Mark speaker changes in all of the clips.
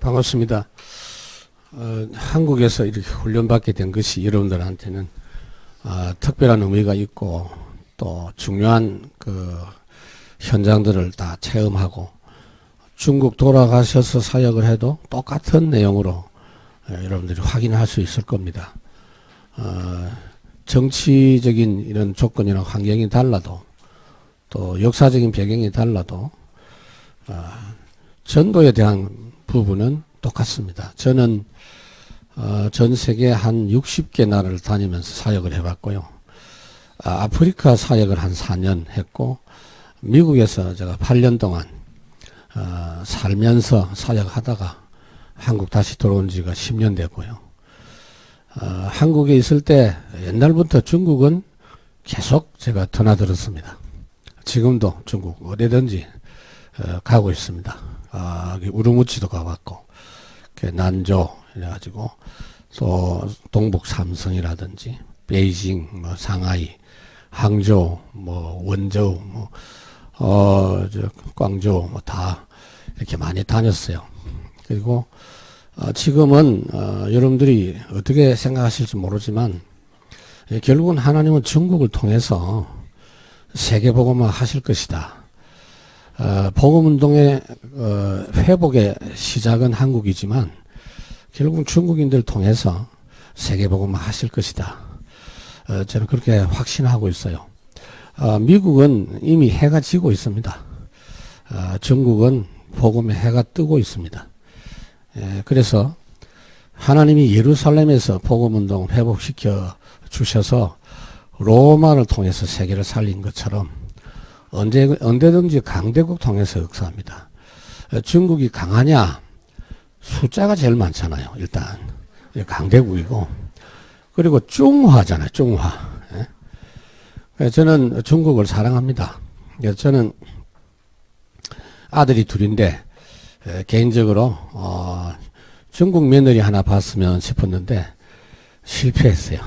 Speaker 1: 반갑습니다. 한국에서 이렇게 훈련받게 된 것이 여러분들한테는 특별한 의미가 있고 또 중요한 그 현장들을 다 체험하고 중국 돌아가셔서 사역을 해도 똑같은 내용으로 여러분들이 확인할 수 있을 겁니다. 정치적인 이런 조건이나 환경이 달라도 또 역사적인 배경이 달라도 전도에 대한 부분은 똑같습니다. 저는 전 세계 한 60개 나라를 다니면서 사역을 해봤고요. 아프리카 사역을 한 4년 했고 미국에서 제가 8년 동안 살면서 사역하다가 한국 다시 들어온 지가 10년 되고요. 한국에 있을 때 옛날부터 중국은 계속 제가 드나들었습니다. 지금도 중국 어디든지 가고 있습니다. 우르무치도 가봤고 난조 이래가지고 또 동북 삼성이라든지 베이징, 뭐 상하이, 항저우, 뭐 원저우, 광저우 뭐 다 이렇게 많이 다녔어요. 그리고 지금은 여러분들이 어떻게 생각하실지 모르지만 결국은 하나님은 중국을 통해서 세계복음화 하실 것이다. 복음운동의 회복의 시작은 한국이지만 결국은 중국인들 통해서 세계복음화 하실 것이다. 저는 그렇게 확신하고 있어요. 미국은 이미 해가 지고 있습니다. 중국은 복음의 해가 뜨고 있습니다. 그래서 하나님이 예루살렘에서 복음운동을 회복시켜 주셔서 로마를 통해서 세계를 살린 것처럼 언제든지 강대국 통해서 역사합니다. 중국이 강하냐? 숫자가 제일 많잖아요. 일단 강대국이고 그리고 중화잖아요. 중화. 저는 중국을 사랑합니다. 저는 아들이 둘인데 개인적으로 중국 며느리 하나 봤으면 싶었는데 실패했어요.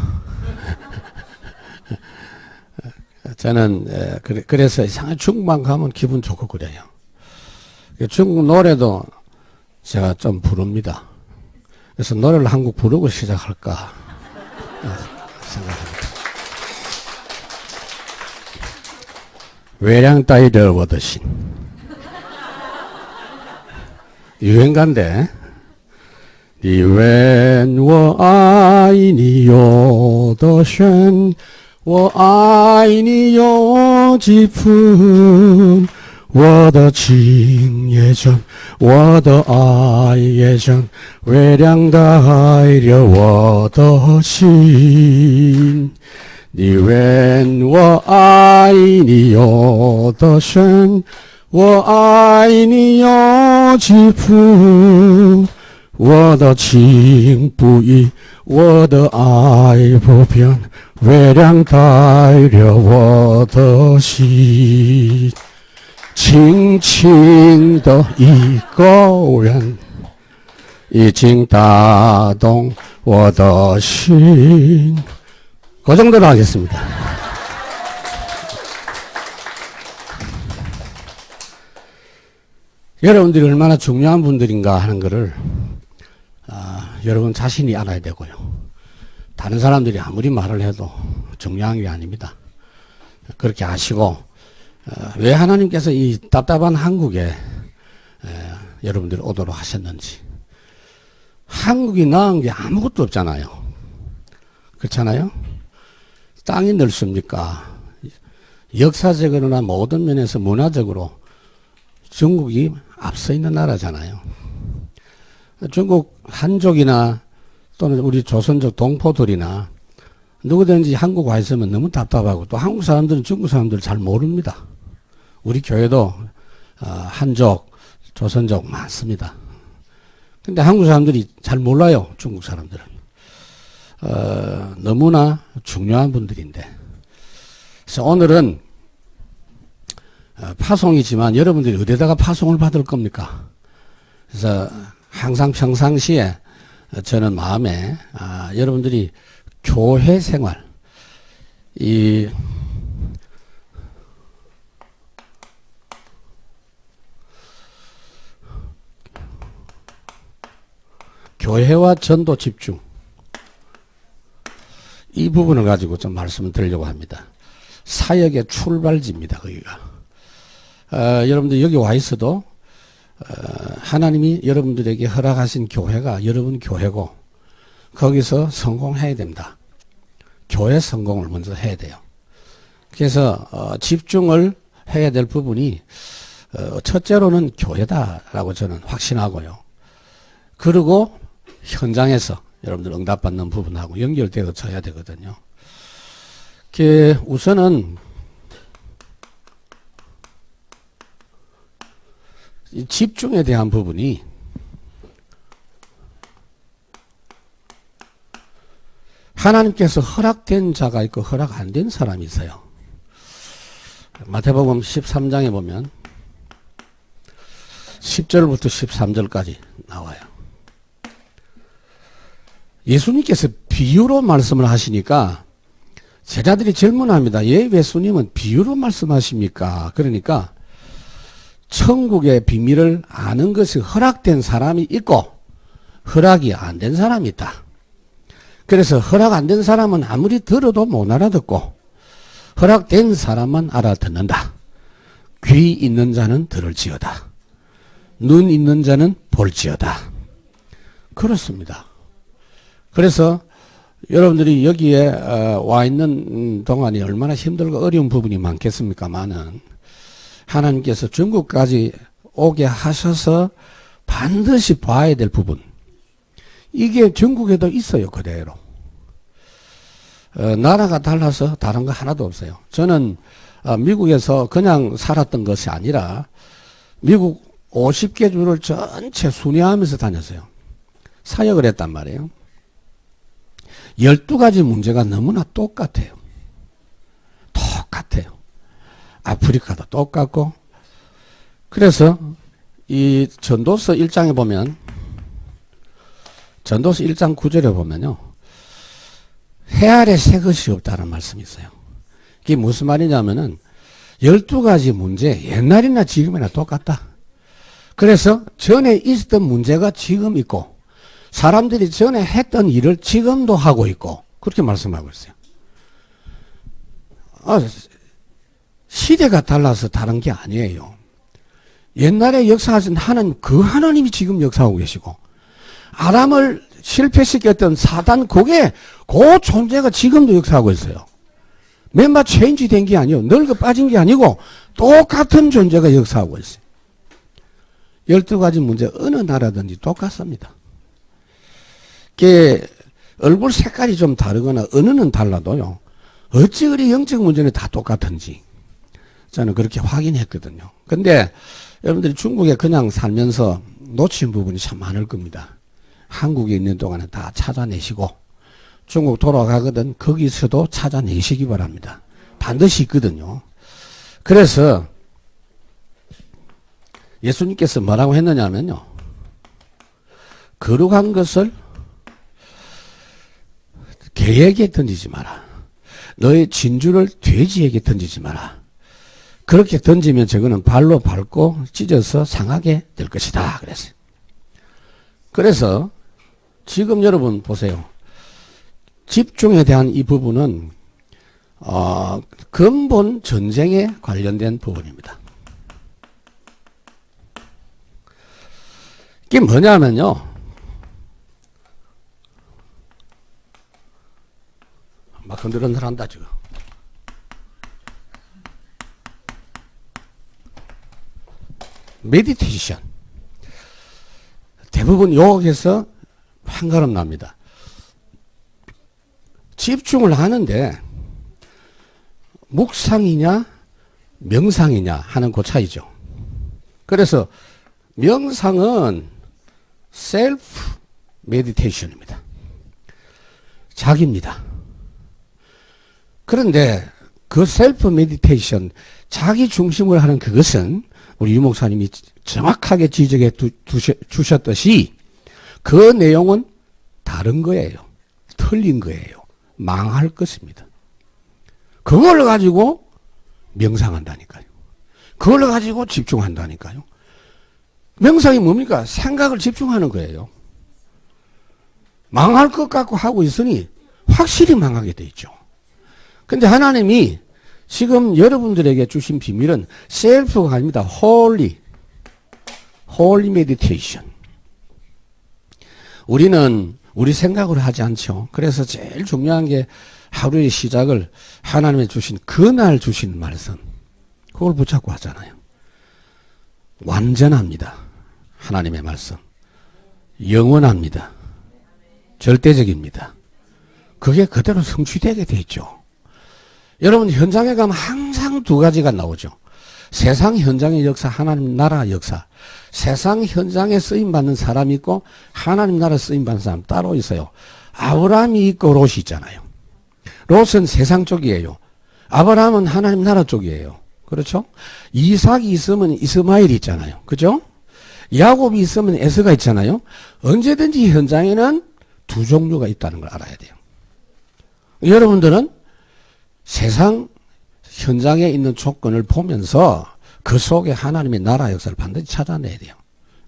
Speaker 1: 저는 그래서 이상하게 중국만 가면 기분 좋고 그래요. 중국 노래도 제가 좀 부릅니다. 그래서 노래를 한국 부르고 시작할까 생각합니다. 외량따이더 워더신 유행가인데 你问我爱你有多深我爱你有几分我的情也真我的爱也真月亮带着我的心你问我爱你有多深我爱你有几分我的情不移我的爱不变月亮带着我的心轻轻的一个人已经打动我的心그 정도로 하겠습니다. 여러분들이 얼마나 중요한 분들인가 하는 것을 여러분 자신이 알아야 되고요. 다른 사람들이 아무리 말을 해도 중요한 게 아닙니다. 그렇게 아시고 왜 하나님께서 이 답답한 한국에 여러분들이 오도록 하셨는지. 한국이 나은 게 아무것도 없잖아요. 그렇잖아요? 땅이 넓습니까? 역사적으로나 모든 면에서 문화적으로 중국이 앞서 있는 나라잖아요. 중국 한족이나 또는 우리 조선족 동포들이나 누구든지 한국 와 있으면 너무 답답하고 또 한국 사람들은 중국 사람들 잘 모릅니다. 우리 교회도 한족, 조선족 많습니다. 근데 한국 사람들이 잘 몰라요. 중국 사람들은. 너무나 중요한 분들인데. 그래서 오늘은 파송이지만 여러분들이 어디다가 파송을 받을 겁니까? 그래서 항상 평상시에 저는 마음에 여러분들이 교회 생활 교회와 전도 집중. 이 부분을 가지고 좀 말씀을 드리려고 합니다. 사역의 출발지입니다. 거기가. 여러분들 여기 와 있어도 하나님이 여러분들에게 허락하신 교회가 여러분 교회고 거기서 성공해야 됩니다. 교회 성공을 먼저 해야 돼요. 그래서 집중을 해야 될 부분이 첫째로는 교회다라고 저는 확신하고요. 그리고 현장에서 여러분들 응답받는 부분하고 연결되어져야 되거든요. 우선은 이 집중에 대한 부분이 하나님께서 허락된 자가 있고 허락 안 된 사람이 있어요. 마태복음 13장에 보면 10절부터 13절까지 나와요. 예수님께서 비유로 말씀을 하시니까 제자들이 질문합니다. 예, 예수님은 비유로 말씀하십니까? 그러니까 천국의 비밀을 아는 것이 허락된 사람이 있고 허락이 안 된 사람이 있다. 그래서 허락 안 된 사람은 아무리 들어도 못 알아듣고 허락된 사람만 알아듣는다. 귀 있는 자는 들을지어다. 눈 있는 자는 볼지어다. 그렇습니다. 그래서 여러분들이 여기에 와 있는 동안이 얼마나 힘들고 어려운 부분이 많겠습니까마는 하나님께서 중국까지 오게 하셔서 반드시 봐야 될 부분, 이게 중국에도 있어요. 그대로. 나라가 달라서 다른 거 하나도 없어요. 저는 미국에서 그냥 살았던 것이 아니라 미국 50개 주를 전체 순회하면서 다녔어요. 사역을 했단 말이에요. 12가지 문제가 너무나 똑같아요. 똑같아요. 아프리카도 똑같고. 그래서 이 전도서 1장에 보면, 전도서 1장 9절에 보면요, 해 아래 새 것이 없다는 말씀이 있어요. 이게 무슨 말이냐면은 12가지 문제, 옛날이나 지금이나 똑같다. 그래서 전에 있었던 문제가 지금 있고 사람들이 전에 했던 일을 지금도 하고 있고 그렇게 말씀하고 있어요. 시대가 달라서 다른 게 아니에요. 옛날에 역사하신 하나님, 그 하나님이 지금 역사하고 계시고 아람을 실패시켰던 사단 그 존재가 지금도 역사하고 있어요. 멤버 체인지 된 게 아니에요. 늙어 빠진 게 아니고 똑같은 존재가 역사하고 있어요. 12가지 문제 어느 나라든지 똑같습니다. 얼굴 색깔이 좀 다르거나 언어는 달라도요, 어찌 그리 영적 문제는 다 똑같은지 저는 그렇게 확인했거든요. 근데 여러분들이 중국에 그냥 살면서 놓친 부분이 참 많을 겁니다. 한국에 있는 동안은 다 찾아내시고 중국 돌아가거든 거기서도 찾아내시기 바랍니다. 반드시 있거든요. 그래서 예수님께서 뭐라고 했느냐면요, 거룩한 것을 개에게 던지지 마라. 너의 진주를 돼지에게 던지지 마라. 그렇게 던지면 저거는 발로 밟고 찢어서 상하게 될 것이다. 그랬어요. 그래서 지금 여러분 보세요. 집중에 대한 이 부분은 근본 전쟁에 관련된 부분입니다. 이게 뭐냐면요, 막 흔들흔들한다 지금. 메디테이션. 대부분 요학에서 한가름 납니다. 집중을 하는데 묵상이냐 명상이냐 하는 그 차이죠. 그래서 명상은 셀프 메디테이션입니다. 자기입니다. 그런데 그 셀프 메디테이션, 자기 중심으로 하는 그것은 우리 유 목사님이 정확하게 지적해 주셨듯이 그 내용은 다른 거예요. 틀린 거예요. 망할 것입니다. 그걸 가지고 명상한다니까요. 그걸 가지고 집중한다니까요. 명상이 뭡니까? 생각을 집중하는 거예요. 망할 것 같고 하고 있으니 확실히 망하게 돼 있죠. 근데 하나님이 지금 여러분들에게 주신 비밀은 셀프가 아닙니다. 홀리 메디테이션. 우리는 우리 생각으로 하지 않죠. 그래서 제일 중요한 게 하루의 시작을 하나님의 주신 그날 주신 말씀, 그걸 붙잡고 하잖아요. 완전합니다. 하나님의 말씀. 영원합니다. 절대적입니다. 그게 그대로 성취되게 돼 있죠. 여러분 현장에 가면 항상 두 가지가 나오죠. 세상 현장의 역사, 하나님 나라 역사. 세상 현장에 쓰임받는 사람이 있고 하나님 나라 쓰임받는 사람 따로 있어요. 아브라함이 있고 롯이 있잖아요. 롯은 세상 쪽이에요. 아브라함은 하나님 나라 쪽이에요. 그렇죠? 이삭이 있으면 이스마엘이 있잖아요. 그죠? 야곱이 있으면 에서가 있잖아요. 언제든지 현장에는 두 종류가 있다는 걸 알아야 돼요. 여러분들은 세상 현장에 있는 조건을 보면서 그 속에 하나님의 나라 역사를 반드시 찾아내야 돼요.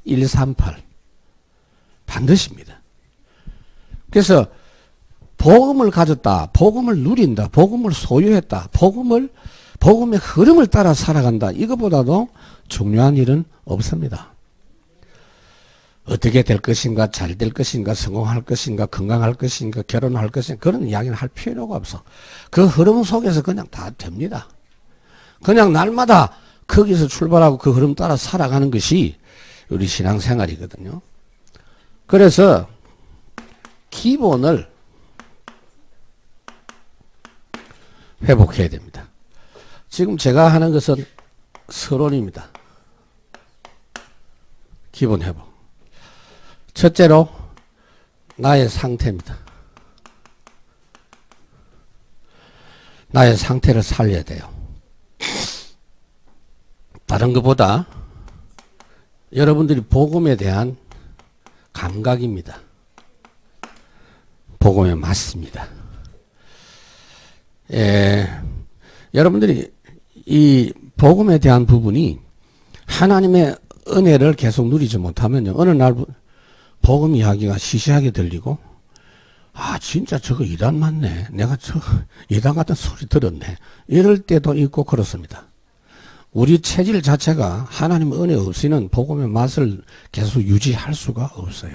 Speaker 1: 138. 반드시입니다. 그래서 복음을 가졌다, 복음을 누린다, 복음을 소유했다, 복음의 흐름을 따라 살아간다. 이것보다도 중요한 일은 없습니다. 어떻게 될 것인가, 잘 될 것인가, 성공할 것인가, 건강할 것인가, 결혼할 것인가, 그런 이야기는 할 필요가 없어. 그 흐름 속에서 그냥 다 됩니다. 그냥 날마다 거기서 출발하고 그 흐름 따라 살아가는 것이 우리 신앙생활이거든요. 그래서 기본을 회복해야 됩니다. 지금 제가 하는 것은 서론입니다. 기본 회복. 첫째로 나의 상태입니다. 나의 상태를 살려야 돼요. 다른 것보다 여러분들이 복음에 대한 감각입니다. 복음에 맞습니다. 여러분들이 이 복음에 대한 부분이 하나님의 은혜를 계속 누리지 못하면요, 어느 날 복음 이야기가 시시하게 들리고, 아 진짜 저거 이단 맞네, 내가 저 이단 같은 소리 들었네, 이럴 때도 있고 그렇습니다. 우리 체질 자체가 하나님 은혜 없이는 복음의 맛을 계속 유지할 수가 없어요.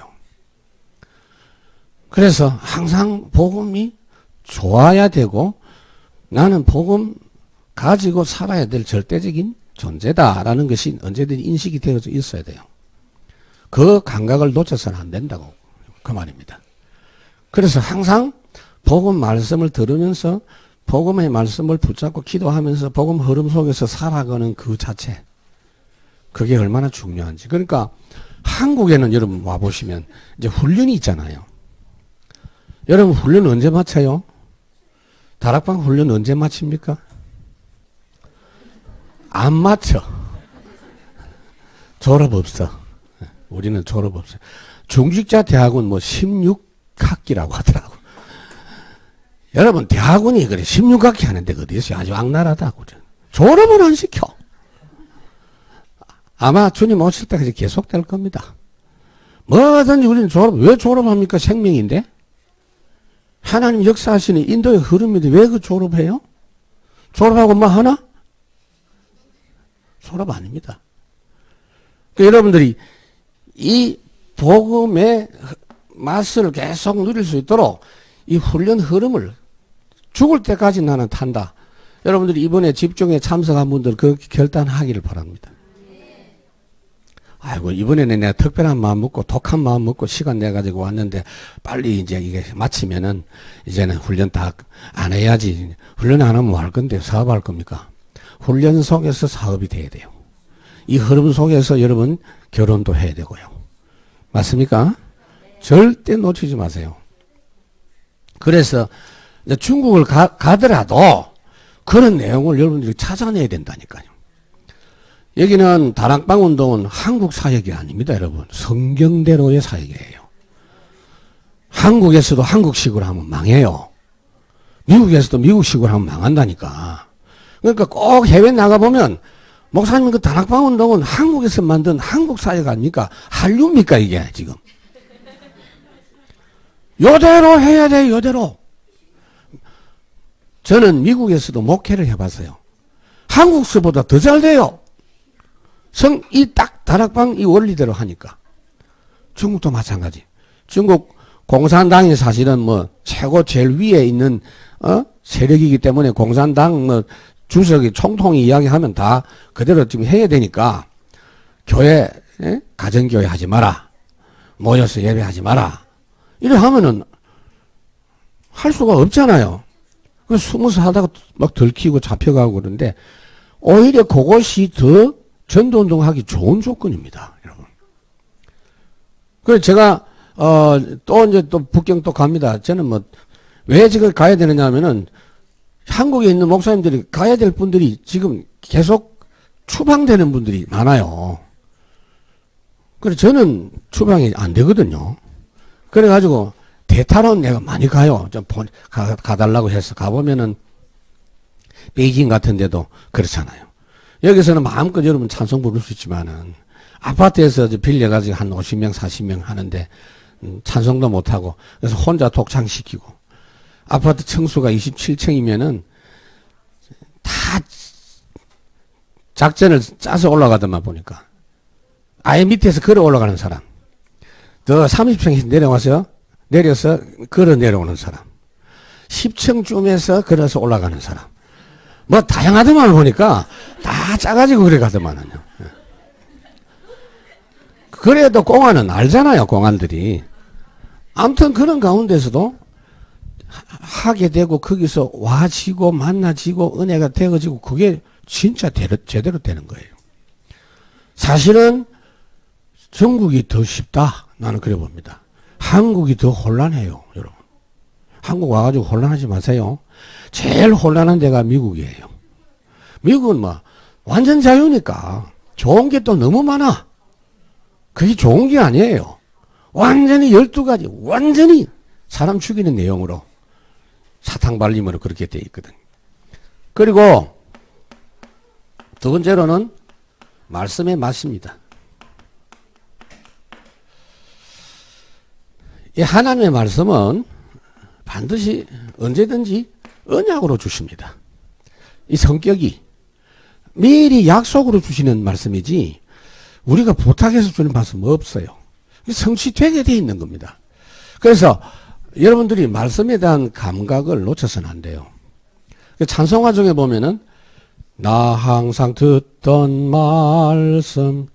Speaker 1: 그래서 항상 복음이 좋아야 되고, 나는 복음 가지고 살아야 될 절대적인 존재다라는 것이 언제든지 인식이 되어져 있어야 돼요. 그 감각을 놓쳐서는 안 된다고 그 말입니다. 그래서 항상 복음 말씀을 들으면서 복음의 말씀을 붙잡고 기도하면서 복음 흐름 속에서 살아가는 그 자체, 그게 얼마나 중요한지. 그러니까 한국에는 여러분 와보시면 이제 훈련이 있잖아요. 여러분 훈련 언제 마쳐요? 다락방 훈련 언제 마칩니까? 안 마쳐. 졸업 없어. 우리는 졸업 없어요. 중직자 대학은 뭐 16학기라고 하더라고. 여러분 대학원이 그래 16학기 하는데 어디 있어요? 아주 악랄하다고. 졸업을 안 시켜. 아마 주님 오실 때까지 계속될 겁니다. 뭐든지 우리는 왜 졸업합니까? 생명인데. 하나님 역사하시는 인도의 흐름인데 왜 그 졸업해요? 졸업하고 뭐 하나? 졸업 아닙니다. 그러니까 여러분들이 이 복음의 맛을 계속 누릴 수 있도록 이 훈련 흐름을 죽을 때까지 나는 탄다. 여러분들이 이번에 집중에 참석한 분들 그 결단하기를 바랍니다. 아이고 이번에는 내가 특별한 마음 먹고 독한 마음 먹고 시간 내가지고 왔는데 빨리 이제 이게 마치면은 이제는 훈련 다 안 해야지. 훈련 안 하면 뭐 할 건데 사업할 겁니까? 훈련 속에서 사업이 돼야 돼요. 이 흐름 속에서 여러분 결혼도 해야 되고요. 맞습니까? 절대 놓치지 마세요. 그래서 중국을 가더라도 그런 내용을 여러분들이 찾아내야 된다니까요. 여기는 다락방 운동은 한국 사역이 아닙니다, 여러분. 성경대로의 사역이에요. 한국에서도 한국식으로 하면 망해요. 미국에서도 미국식으로 하면 망한다니까. 그러니까 꼭 해외 나가보면 목사님 그 다락방 운동은 한국에서 만든 한국 사역 아닙니까? 한류입니까 이게 지금? 요대로 해야 돼, 요대로. 저는 미국에서도 목회를 해봤어요. 한국서보다 더 잘 돼요. 이 딱 다락방 이 원리대로 하니까. 중국도 마찬가지. 중국 공산당이 사실은 뭐 최고 제일 위에 있는 세력이기 때문에 공산당 뭐 주석이 총통이 이야기하면 다 그대로 지금 해야 되니까 교회 가정교회 하지 마라. 모여서 예배하지 마라. 이래 하면은 할 수가 없잖아요. 그래서 숨어서 하다가 막 들키고 잡혀가고 그러는데 오히려 그것이 더 전도운동 하기 좋은 조건입니다. 여러분. 그래서 제가 또 이제 또 북경 또 갑니다. 저는 뭐 왜 지금 가야 되느냐 하면은 한국에 있는 목사님들이 가야 될 분들이 지금 계속 추방되는 분들이 많아요. 그래서 저는 추방이 안 되거든요. 그래가지고 대타로는 내가 많이 가요. 좀 가달라고 해서 가보면은 베이징 같은 데도 그렇잖아요. 여기서는 마음껏 여러분 찬송 부를 수 있지만은 아파트에서 빌려가지고 한 50명, 40명 하는데 찬송도 못하고 그래서 혼자 독창시키고 아파트 층수가 27층이면은 다 작전을 짜서 올라가더만 보니까 아예 밑에서 걸어 올라가는 사람 더 30층에서 내려와서 내려서 걸어 내려오는 사람 10층쯤에서 걸어서 올라가는 사람 뭐 다양하더만 보니까 다 짜가지고 그래 가더만은요. 그래도 공안은 알잖아요. 공안들이. 아무튼 그런 가운데서도 하게 되고 거기서 와지고 만나지고 은혜가 되어지고 그게 진짜 제대로 되는 거예요. 사실은 중국이 더 쉽다. 나는 그래 봅니다. 한국이 더 혼란해요. 여러분. 한국 와가지고 혼란하지 마세요. 제일 혼란한 데가 미국이에요. 미국은 뭐 완전 자유니까 좋은 게 또 너무 많아. 그게 좋은 게 아니에요. 완전히 12가지 완전히 사람 죽이는 내용으로 사탕 발림으로 그렇게 돼 있거든. 그리고 두 번째로는 말씀의 맛입니다. 이 하나님의 말씀은 반드시 언제든지 언약으로 주십니다. 이 성격이 미리 약속으로 주시는 말씀이지 우리가 부탁해서 주는 말씀은 없어요. 성취되게 돼 있는 겁니다. 그래서 여러분들이 말씀에 대한 감각을 놓쳐서는 안 돼요. 찬송가 중에 보면은 나 항상 듣던 말씀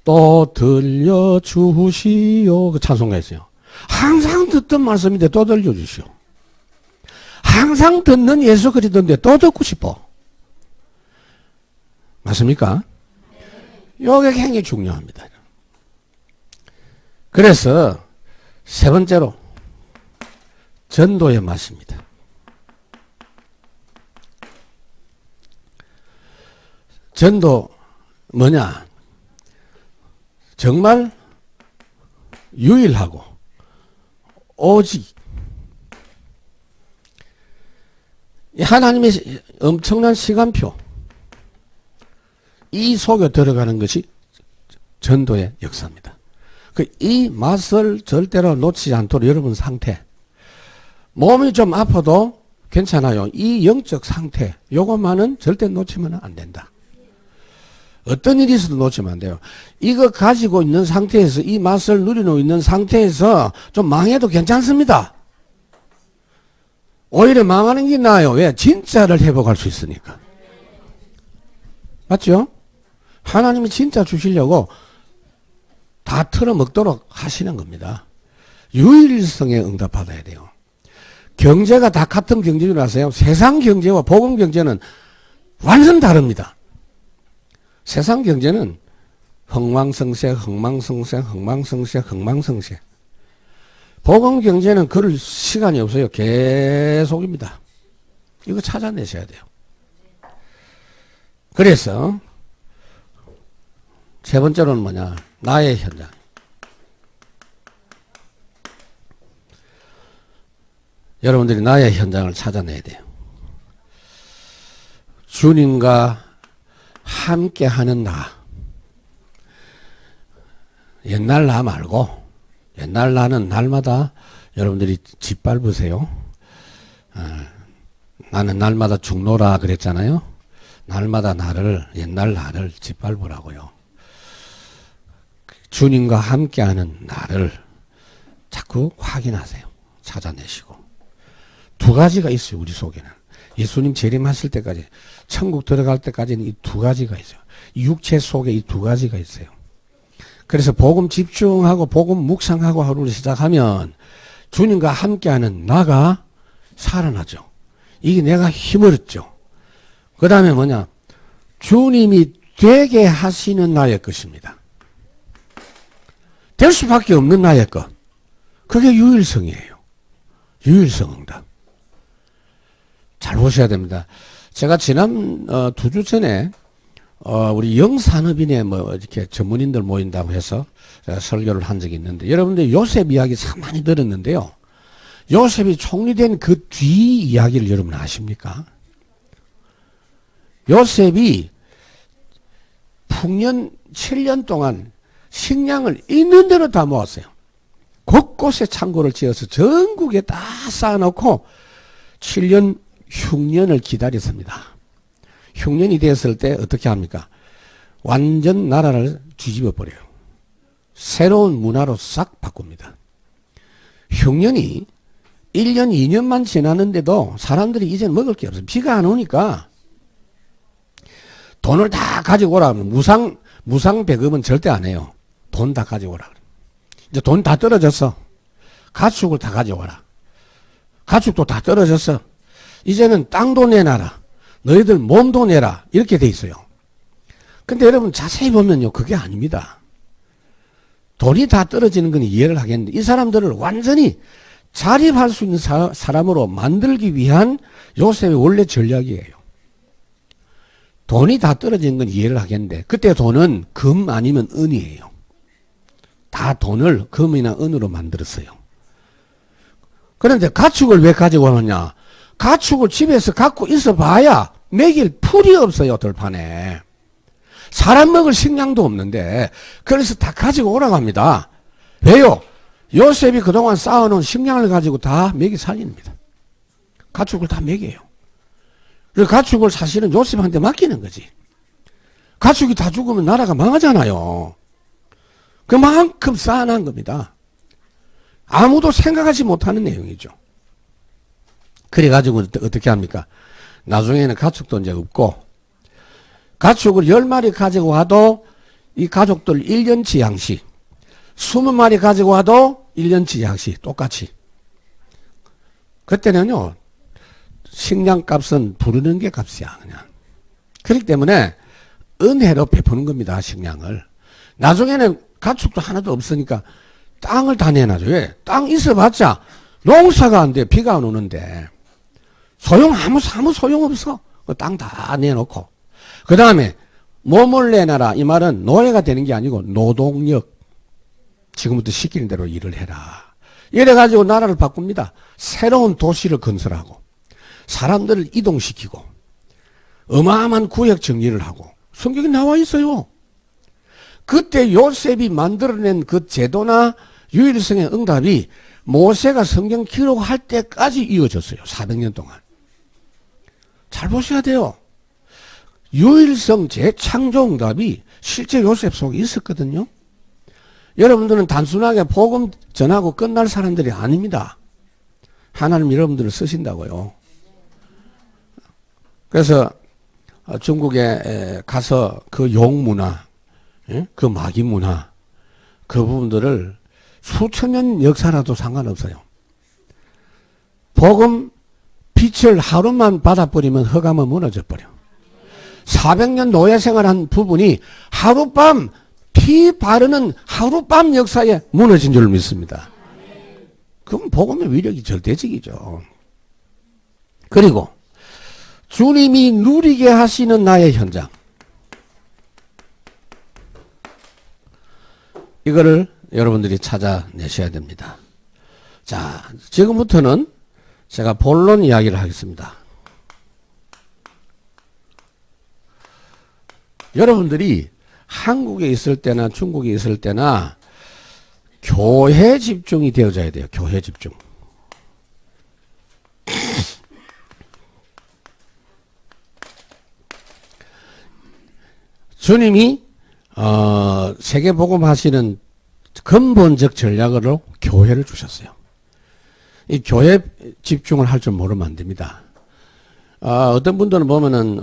Speaker 1: 또 들려주시오 그 찬송가 있어요. 항상 듣던 말씀인데 또 들려주시오. 항상 듣는 예수 그리스도인데 또 듣고 싶어. 맞습니까? 이게 굉장히 중요합니다. 그래서 세 번째로 전도의 맛입니다. 전도 뭐냐? 정말 유일하고 오직 하나님의 엄청난 시간표 이 속에 들어가는 것이 전도의 역사입니다. 이 맛을 절대로 놓치지 않도록 여러분 상태 몸이 좀 아파도 괜찮아요. 이 영적 상태 요것만은 절대 놓치면 안 된다. 어떤 일이 있어도 놓치면 안 돼요. 이거 가지고 있는 상태에서 이 맛을 누리고 있는 상태에서 좀 망해도 괜찮습니다. 오히려 망하는 게 나아요. 왜? 진짜를 회복할 수 있으니까. 맞죠? 하나님이 진짜 주시려고 다 틀어먹도록 하시는 겁니다. 유일성에 응답받아야 돼요. 경제가 다 같은 경제줄 아세요? 세상 경제와 복음 경제는 완전 다릅니다. 세상 경제는 흥망성쇠, 흥망성쇠, 흥망성쇠, 흥망성쇠. 복음 경제는 그럴 시간이 없어요. 계속입니다. 이거 찾아내셔야 돼요. 그래서 세 번째로는 뭐냐? 나의 현장. 여러분들이 나의 현장을 찾아내야 돼요. 주님과 함께하는 나. 옛날 나 말고 옛날 나는 날마다 여러분들이 짓밟으세요. 나는 날마다 죽노라 그랬잖아요. 날마다 옛날 나를 짓밟으라고요. 주님과 함께하는 나를 자꾸 확인하세요. 찾아내시고. 두 가지가 있어요. 우리 속에는. 예수님 재림하실 때까지, 천국 들어갈 때까지는 이 두 가지가 있어요. 육체 속에 이 두 가지가 있어요. 그래서 복음 집중하고 복음 묵상하고 하루를 시작하면 주님과 함께하는 나가 살아나죠. 이게 내가 힘을 얻죠. 그 다음에 뭐냐? 주님이 되게 하시는 나의 것입니다. 될 수밖에 없는 나의 것. 그게 유일성이에요. 유일성 응답. 잘 보셔야 됩니다. 제가 지난 2주 전에 우리 영산업인에 이렇게 전문인들 모인다고 해서 설교를 한 적이 있는데, 여러분들 요셉 이야기 참 많이 들었는데요. 요셉이 총리된 그 뒤 이야기를 여러분 아십니까? 요셉이 풍년 7년 동안 식량을 있는 대로 다 모았어요. 곳곳에 창고를 지어서 전국에 다 쌓아놓고 7년 흉년을 기다렸습니다. 흉년이 되었을 때 어떻게 합니까? 완전 나라를 뒤집어 버려요. 새로운 문화로 싹 바꿉니다. 흉년이 1년, 2년만 지났는데도 사람들이 이제는 먹을 게 없어요. 비가 안 오니까 돈을 다 가지고 오라 하면 무상 배급은 절대 안 해요. 돈 다 가지고 오라. 이제 돈 다 떨어졌어. 가축을 다 가져와라. 가축도 다 떨어졌어. 이제는 땅도 내놔라. 너희들 몸도 내라. 이렇게 돼 있어요. 근데 여러분 자세히 보면요. 그게 아닙니다. 돈이 다 떨어지는 건 이해를 하겠는데 이 사람들을 완전히 자립할 수 있는 사람으로 만들기 위한 요셉의 원래 전략이에요. 돈이 다 떨어지는 건 이해를 하겠는데 그때 돈은 금 아니면 은이에요. 다 돈을 금이나 은으로 만들었어요. 그런데 가축을 왜 가지고 오느냐? 가축을 집에서 갖고 있어 봐야 먹일 풀이 없어요. 들판에. 사람 먹을 식량도 없는데 그래서 다 가지고 오라고 합니다. 왜요? 요셉이 그동안 쌓아놓은 식량을 가지고 다 먹이 살립니다. 가축을 다 먹여요. 그래서 가축을 사실은 요셉한테 맡기는 거지. 가축이 다 죽으면 나라가 망하잖아요. 그만큼 쌓아놓은 겁니다. 아무도 생각하지 못하는 내용이죠. 그래가지고 어떻게 합니까? 나중에는 가축도 이제 없고, 가축을 10마리 가지고 와도 이 가족들 1년치 양식, 20마리 가지고 와도 1년치 양식 똑같이. 그때는요, 식량값은 부르는 게 값이야, 그냥. 그렇기 때문에 은혜로 베푸는 겁니다, 식량을. 나중에는 가축도 하나도 없으니까 땅을 다 내놔줘. 왜? 땅 있어봤자 농사가 안 돼. 비가 안 오는데. 아무 소용없어. 땅 다 내놓고. 그 다음에 몸을 내놔라. 이 말은 노예가 되는 게 아니고 노동력. 지금부터 시키는 대로 일을 해라. 이래가지고 나라를 바꿉니다. 새로운 도시를 건설하고 사람들을 이동시키고 어마어마한 구역 정리를 하고 성경에 나와 있어요. 그때 요셉이 만들어낸 그 제도나 유일성의 응답이 모세가 성경 기록할 때까지 이어졌어요. 400년 동안. 잘 보셔야 돼요. 유일성 재창조 응답이 실제 요셉 속에 있었거든요. 여러분들은 단순하게 복음 전하고 끝날 사람들이 아닙니다. 하나님 여러분들을 쓰신다고요. 그래서 중국에 가서 그 용문화, 그 마기 문화, 그 부분들을 수천 년 역사라도 상관없어요. 복음 빛을 하루만 받아버리면 허감은 무너져 버려. 400년 노예 생활한 부분이 하룻밤 피 바르는 하룻밤 역사에 무너진 줄 믿습니다. 그럼 복음의 위력이 절대적이죠. 그리고 주님이 누리게 하시는 나의 현장. 이거를 여러분들이 찾아내셔야 됩니다. 자, 지금부터는 제가 본론 이야기를 하겠습니다. 여러분들이 한국에 있을 때나 중국에 있을 때나 교회 집중이 되어져야 돼요. 교회 집중. 주님이 세계복음 하시는 근본적 전략으로 교회를 주셨어요. 이 교회 집중을 할 줄 모르면 안 됩니다. 어떤 분들은 보면은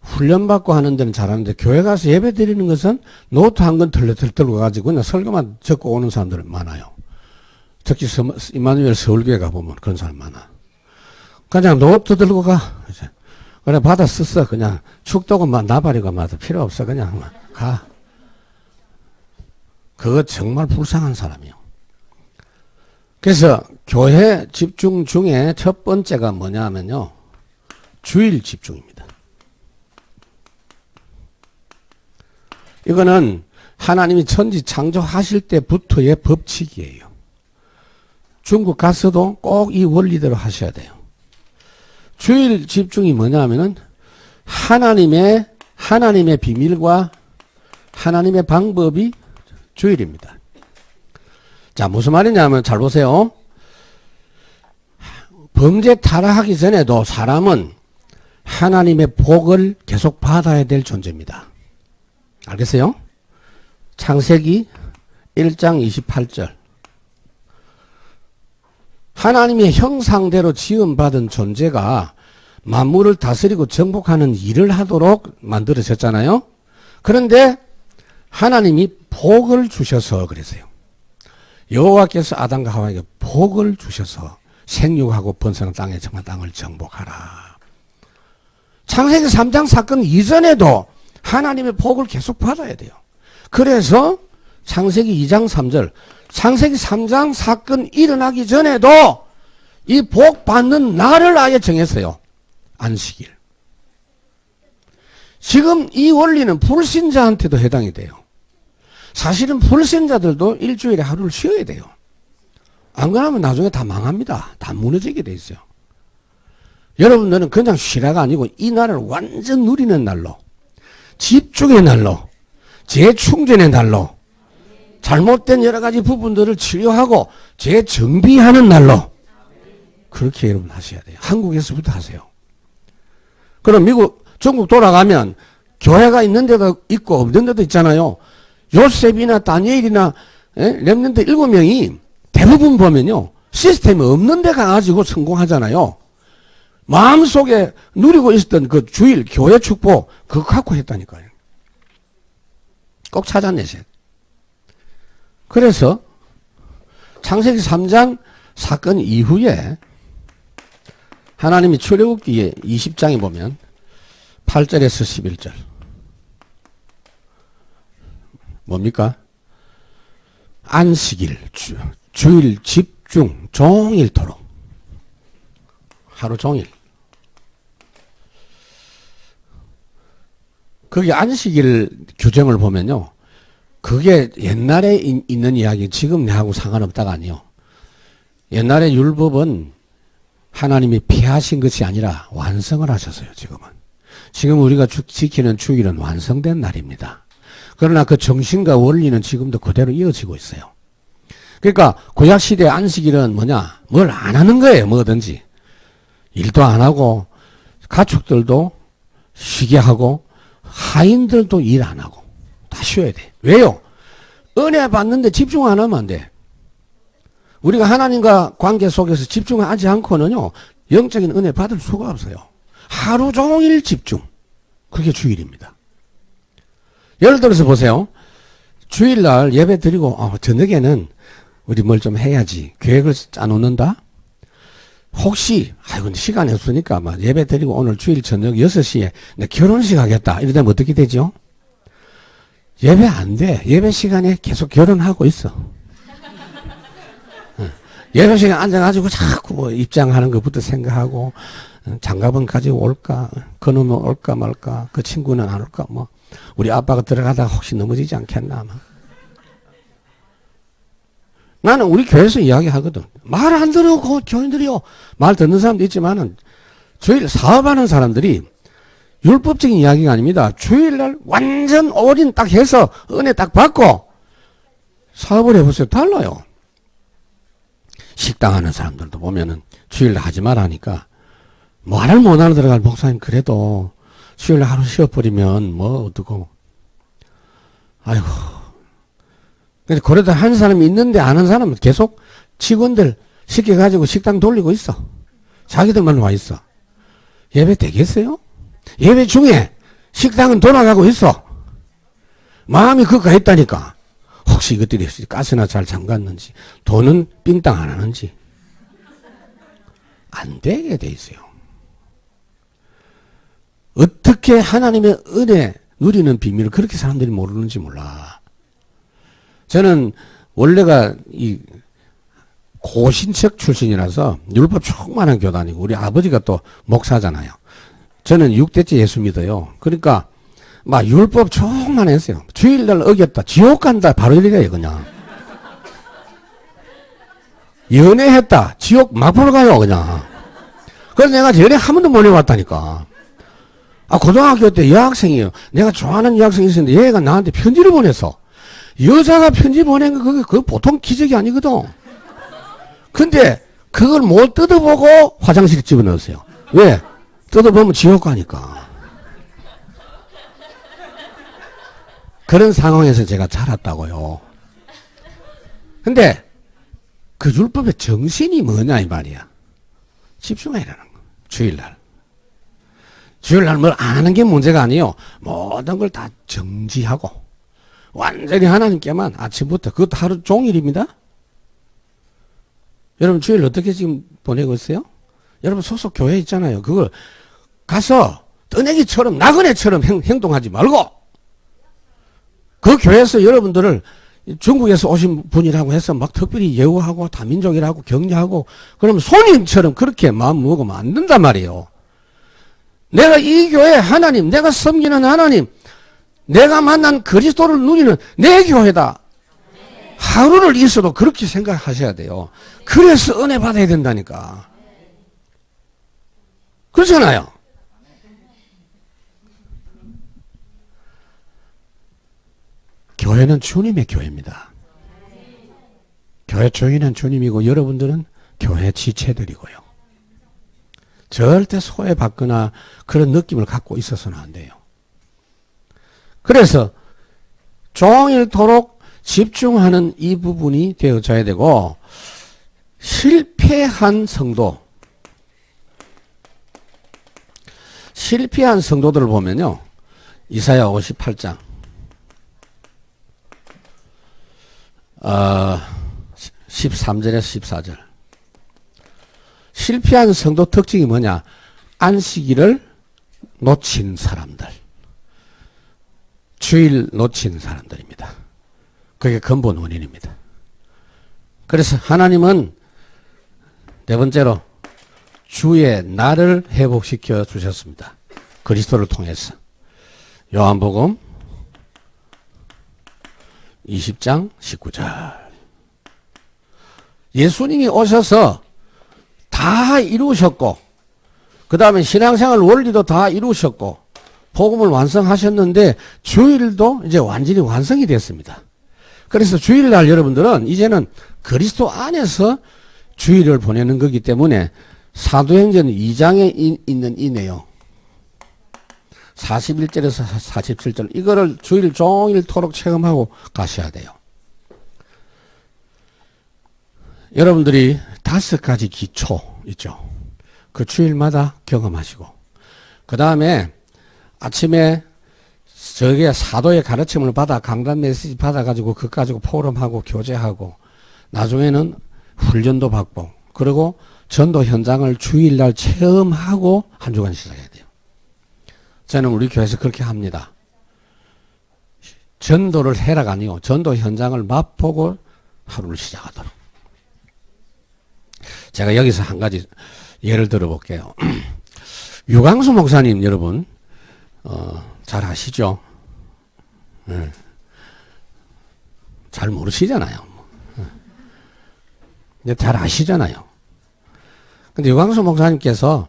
Speaker 1: 훈련받고 하는 데는 잘하는데 교회 가서 예배 드리는 것은 노트 한 권 털레털 들고 가지고 그냥 설교만 적고 오는 사람들은 많아요. 특히 이마누엘 서울교회 가보면 그런 사람 많아. 그냥 노트 들고 가. 그래 받아 썼어. 그냥 축도금만 나발이고 마도 필요 없어. 그냥 가. 그거 정말 불쌍한 사람이요. 그래서 교회 집중 중에 첫 번째가 뭐냐 하면요. 주일 집중입니다. 이거는 하나님이 천지 창조하실 때부터의 법칙이에요. 중국 가서도 꼭 이 원리대로 하셔야 돼요. 주일 집중이 뭐냐 하면은 하나님의 비밀과 하나님의 방법이 주일입니다. 자, 무슨 말이냐면 잘 보세요. 범죄 타락하기 전에도 사람은 하나님의 복을 계속 받아야 될 존재입니다. 알겠어요? 창세기 1장 28절. 하나님의 형상대로 지음받은 존재가 만물을 다스리고 정복하는 일을 하도록 만들어졌잖아요. 그런데 하나님이 복을 주셔서 그랬어요. 여호와께서 아담과 하와에게 복을 주셔서 생육하고 번성한 땅에 정말 땅을 정복하라. 창세기 3장 사건 이전에도 하나님의 복을 계속 받아야 돼요. 그래서 창세기 2장 3절, 창세기 3장 사건 일어나기 전에도 이 복 받는 날을 아예 정했어요. 안식일. 지금 이 원리는 불신자한테도 해당이 돼요. 사실은 불신자들도 일주일에 하루를 쉬어야 돼요. 안 그러면 나중에 다 망합니다. 다 무너지게 돼 있어요. 여러분들은 그냥 쉬라가 아니고 이 날을 완전 누리는 날로, 집중의 날로, 재충전의 날로, 잘못된 여러 가지 부분들을 치료하고 재정비하는 날로 그렇게 여러분 하셔야 돼요. 한국에서부터 하세요. 그럼 미국, 중국 돌아가면 교회가 있는 데도 있고 없는 데도 있잖아요. 요셉이나 다니엘이나 렘넌트 7명이 대부분 보면요. 시스템이 없는 데 가가지고 성공하잖아요. 마음속에 누리고 있었던 그 주일 교회 축복 그거 갖고 했다니까요. 꼭 찾아내세요. 그래서 창세기 3장 사건 이후에 하나님이 출애굽기 20장에 보면 8절에서 11절 뭡니까? 안식일, 주일 집중, 종일토록 하루 종일. 거기 안식일 규정을 보면요. 그게 옛날에 있는 이야기, 지금 내하고 상관없다가 아니요. 옛날에 율법은 하나님이 피하신 것이 아니라 완성을 하셨어요, 지금은. 지금 우리가 지키는 주일은 완성된 날입니다. 그러나 그 정신과 원리는 지금도 그대로 이어지고 있어요. 그러니까 구약시대 안식일은 뭐냐? 뭘 안 하는 거예요, 뭐든지. 일도 안 하고, 가축들도 쉬게 하고, 하인들도 일 안 하고. 다 쉬어야 돼. 왜요? 은혜 받는데 집중 안 하면 안 돼. 우리가 하나님과 관계 속에서 집중하지 않고는요, 영적인 은혜 받을 수가 없어요. 하루 종일 집중. 그게 주일입니다. 예를 들어서 보세요. 주일날 예배 드리고, 저녁에는 우리 뭘 좀 해야지. 계획을 짜놓는다? 혹시, 근데 시간이 없으니까, 예배 드리고 오늘 주일 저녁 6시에 내 결혼식 하겠다. 이러다면 어떻게 되죠? 예배 안 돼. 예배 시간에 계속 결혼하고 있어. 예배 시간에 앉아가지고 자꾸 뭐 입장하는 것부터 생각하고, 장갑은 가지고 올까? 그놈은 올까 말까? 그 친구는 안 올까? 우리 아빠가 들어가다가 혹시 넘어지지 않겠나? 나는 우리 교회에서 이야기하거든. 말 안 들어, 교인들이요. 말 듣는 사람도 있지만은, 주일 사업하는 사람들이 율법적인 이야기가 아닙니다. 주일날 완전 올인 딱 해서 은혜 딱 받고 사업을 해보세요. 달라요. 식당 하는 사람들도 보면은 주일날 하지 말라니까 말을 못 알아들어갈 목사님 그래도 주일날 하루 쉬어버리면 뭐 어떡고. 아이고. 근데 그래도 한 사람이 있는데 아는 사람은 계속 직원들 시켜가지고 식당 돌리고 있어. 자기들만 와 있어. 예배 되겠어요? 예배 중에 식당은 돌아가고 있어. 마음이 그거 했다니까. 혹시 이것들이 가스나 잘 잠갔는지, 돈은 삥땅 안 하는지. 안 되게 돼 있어요. 어떻게 하나님의 은혜 누리는 비밀을 그렇게 사람들이 모르는지 몰라. 저는 원래가 이 고신척 출신이라서 율법 충만한 교단이고 우리 아버지가 또 목사잖아요. 저는 6대째 예수 믿어요. 그러니까 막 율법 충만했어요. 주일날 어겼다 지옥 간다 바로 이래요 그냥. 연애했다 지옥 막바로 가요 그냥. 그래서 내가 연애 한 번도 못 해봤다니까. 고등학교 때 여학생이에요. 내가 좋아하는 여학생이 있었는데 얘가 나한테 편지를 보냈어. 여자가 편지 보낸 거 그게 보통 기적이 아니거든. 근데 그걸 못 뜯어보고 화장실에 집어넣었어요. 왜? 뜯어보면 지옥 가니까. 그런 상황에서 제가 자랐다고요. 근데 그 율법의 정신이 뭐냐 이 말이야. 집중해라는 거. 주일날. 주일날 뭘 안 하는 게 문제가 아니에요. 모든 걸 다 정지하고 완전히 하나님께만 아침부터 그것도 하루 종일입니다. 여러분 주일 어떻게 지금 보내고 있어요? 여러분 소속 교회 있잖아요. 그걸 가서 떠내기처럼 나그네처럼 행동하지 말고 그 교회에서 여러분들을 중국에서 오신 분이라고 해서 막 특별히 예우하고 다민족이라고 격려하고 그러면 손님처럼 그렇게 마음 먹으면 안 된단 말이에요. 내가 이 교회 하나님, 내가 섬기는 하나님, 내가 만난 그리스도를 누리는 내 교회다. 하루를 있어도 그렇게 생각하셔야 돼요. 그래서 은혜 받아야 된다니까. 그렇잖아요. 교회는 주님의 교회입니다. 교회 주인은 주님이고 여러분들은 교회 지체들이고요. 절대 소외받거나 그런 느낌을 갖고 있어서는 안 돼요. 그래서 종일토록 집중하는 이 부분이 되어져야 되고 실패한 성도들을 보면요. 이사야 58장 13절에서 14절 실패한 성도 특징이 뭐냐? 안식일을 놓친 사람들. 주일 놓친 사람들입니다. 그게 근본 원인입니다. 그래서 하나님은 네 번째로 주의 날을 회복시켜 주셨습니다. 그리스도를 통해서. 요한복음 20장 19절. 예수님이 오셔서 다 이루셨고 그 다음에 신앙생활 원리도 다 이루셨고 복음을 완성하셨는데 주일도 이제 완전히 완성이 됐습니다. 그래서 주일날 여러분들은 이제는 그리스도 안에서 주일을 보내는 거기 때문에 사도행전 2장에 있는 이 내용 41절에서 47절 이거를 주일 종일토록 체험하고 가셔야 돼요. 여러분들이 5가지 기초 있죠. 그 주일마다 경험하시고 그 다음에 아침에 저게 사도의 가르침을 받아 강단 메시지 받아가지고 그거 가지고 포럼하고 교제하고 나중에는 훈련도 받고 그리고 전도 현장을 주일날 체험하고 한 주간 시작해야 돼요. 저는 우리 교회에서 그렇게 합니다. 전도를 해라가 아니고 전도 현장을 맛보고 하루를 시작하도록. 제가 여기서 한 가지 예를 들어 볼게요. 유광수 목사님 여러분 잘 아시죠? 네. 잘 모르시잖아요. 근데 잘 아시잖아요. 근데 유광수 목사님께서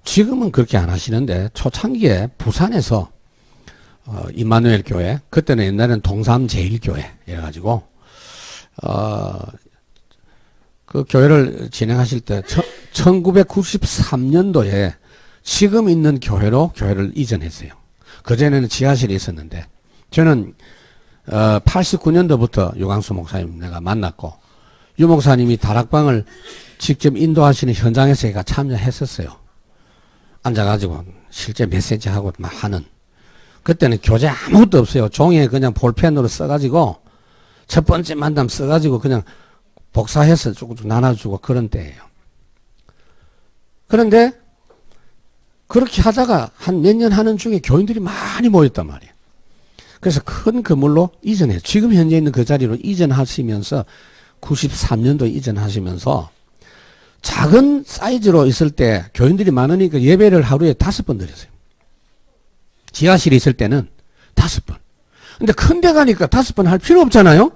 Speaker 1: 지금은 그렇게 안 하시는데 초창기에 부산에서 임마누엘 교회, 그때는 옛날에는 동삼제일교회 이래가지고 그 교회를 진행하실 때 1993년도에 지금 있는 교회로 교회를 이전했어요. 그전에는 지하실이 있었는데 저는 89년도부터 유광수 목사님 내가 만났고 유 목사님이 다락방을 직접 인도하시는 현장에서 제가 참여했었어요. 앉아가지고 실제 메시지 하고 막 하는. 그때는 교재 아무것도 없어요. 종이에 그냥 볼펜으로 써가지고 첫 번째 만남 써가지고 그냥 복사해서 조금씩 나눠주고 그런 때예요. 그런데 그렇게 하다가 한 몇 년 하는 중에 교인들이 많이 모였단 말이에요. 그래서 큰 건물로 이전해요. 지금 현재 있는 그 자리로 이전하시면서 93년도에 이전하시면서 작은 사이즈로 있을 때 교인들이 많으니까 예배를 하루에 5번 드렸어요. 지하실이 있을 때는 5번. 근데 큰 데 가니까 5번 할 필요 없잖아요.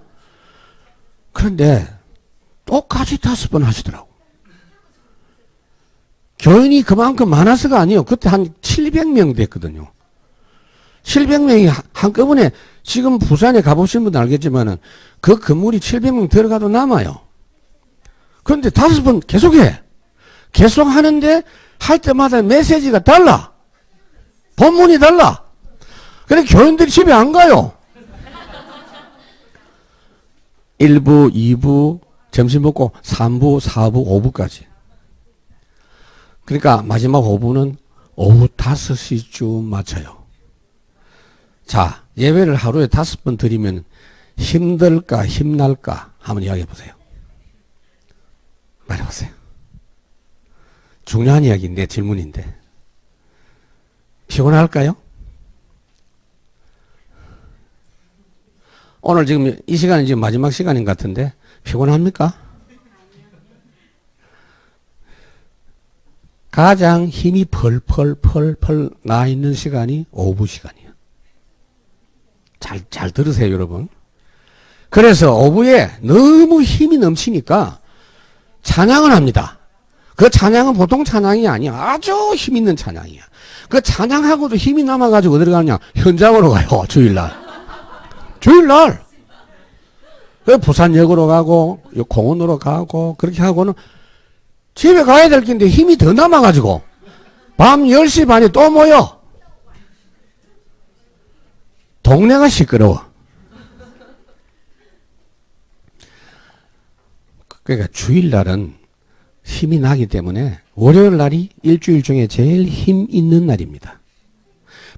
Speaker 1: 그런데 똑같이 5번 하시더라고. 교인이 그만큼 많아서가 아니에요. 그때 한 700명 됐거든요. 700명이 한꺼번에 지금 부산에 가보신 분들 알겠지만은 그 건물이 700명 들어가도 남아요. 그런데 5번 계속해. 계속 하는데 할 때마다 메시지가 달라. 본문이 달라. 그래 교인들이 집에 안 가요. 1부, 2부, 점심 먹고 3부, 4부, 5부까지. 그러니까 마지막 5부는 오후 5시쯤 마쳐요. 자, 예배를 하루에 5번 드리면 힘들까 힘날까 한번 이야기해 보세요. 말해 보세요. 중요한 이야기인데 질문인데 피곤할까요? 오늘 지금 이 시간이 지금 마지막 시간인 것 같은데 피곤합니까? 가장 힘이 펄펄 나 있는 시간이 오후 시간이에요. 잘 들으세요, 여러분. 그래서 오후에 너무 힘이 넘치니까 찬양을 합니다. 그 찬양은 보통 찬양이 아니야. 아주 힘 있는 찬양이야. 그 찬양하고도 힘이 남아가지고 어디로 가느냐? 현장으로 가요, 주일날. 주일날. 부산역으로 가고, 공원으로 가고, 그렇게 하고는 집에 가야 될 텐데 힘이 더 남아가지고, 밤 10시 반에 또 모여. 동네가 시끄러워. 그러니까 주일날은 힘이 나기 때문에 월요일 날이 일주일 중에 제일 힘 있는 날입니다.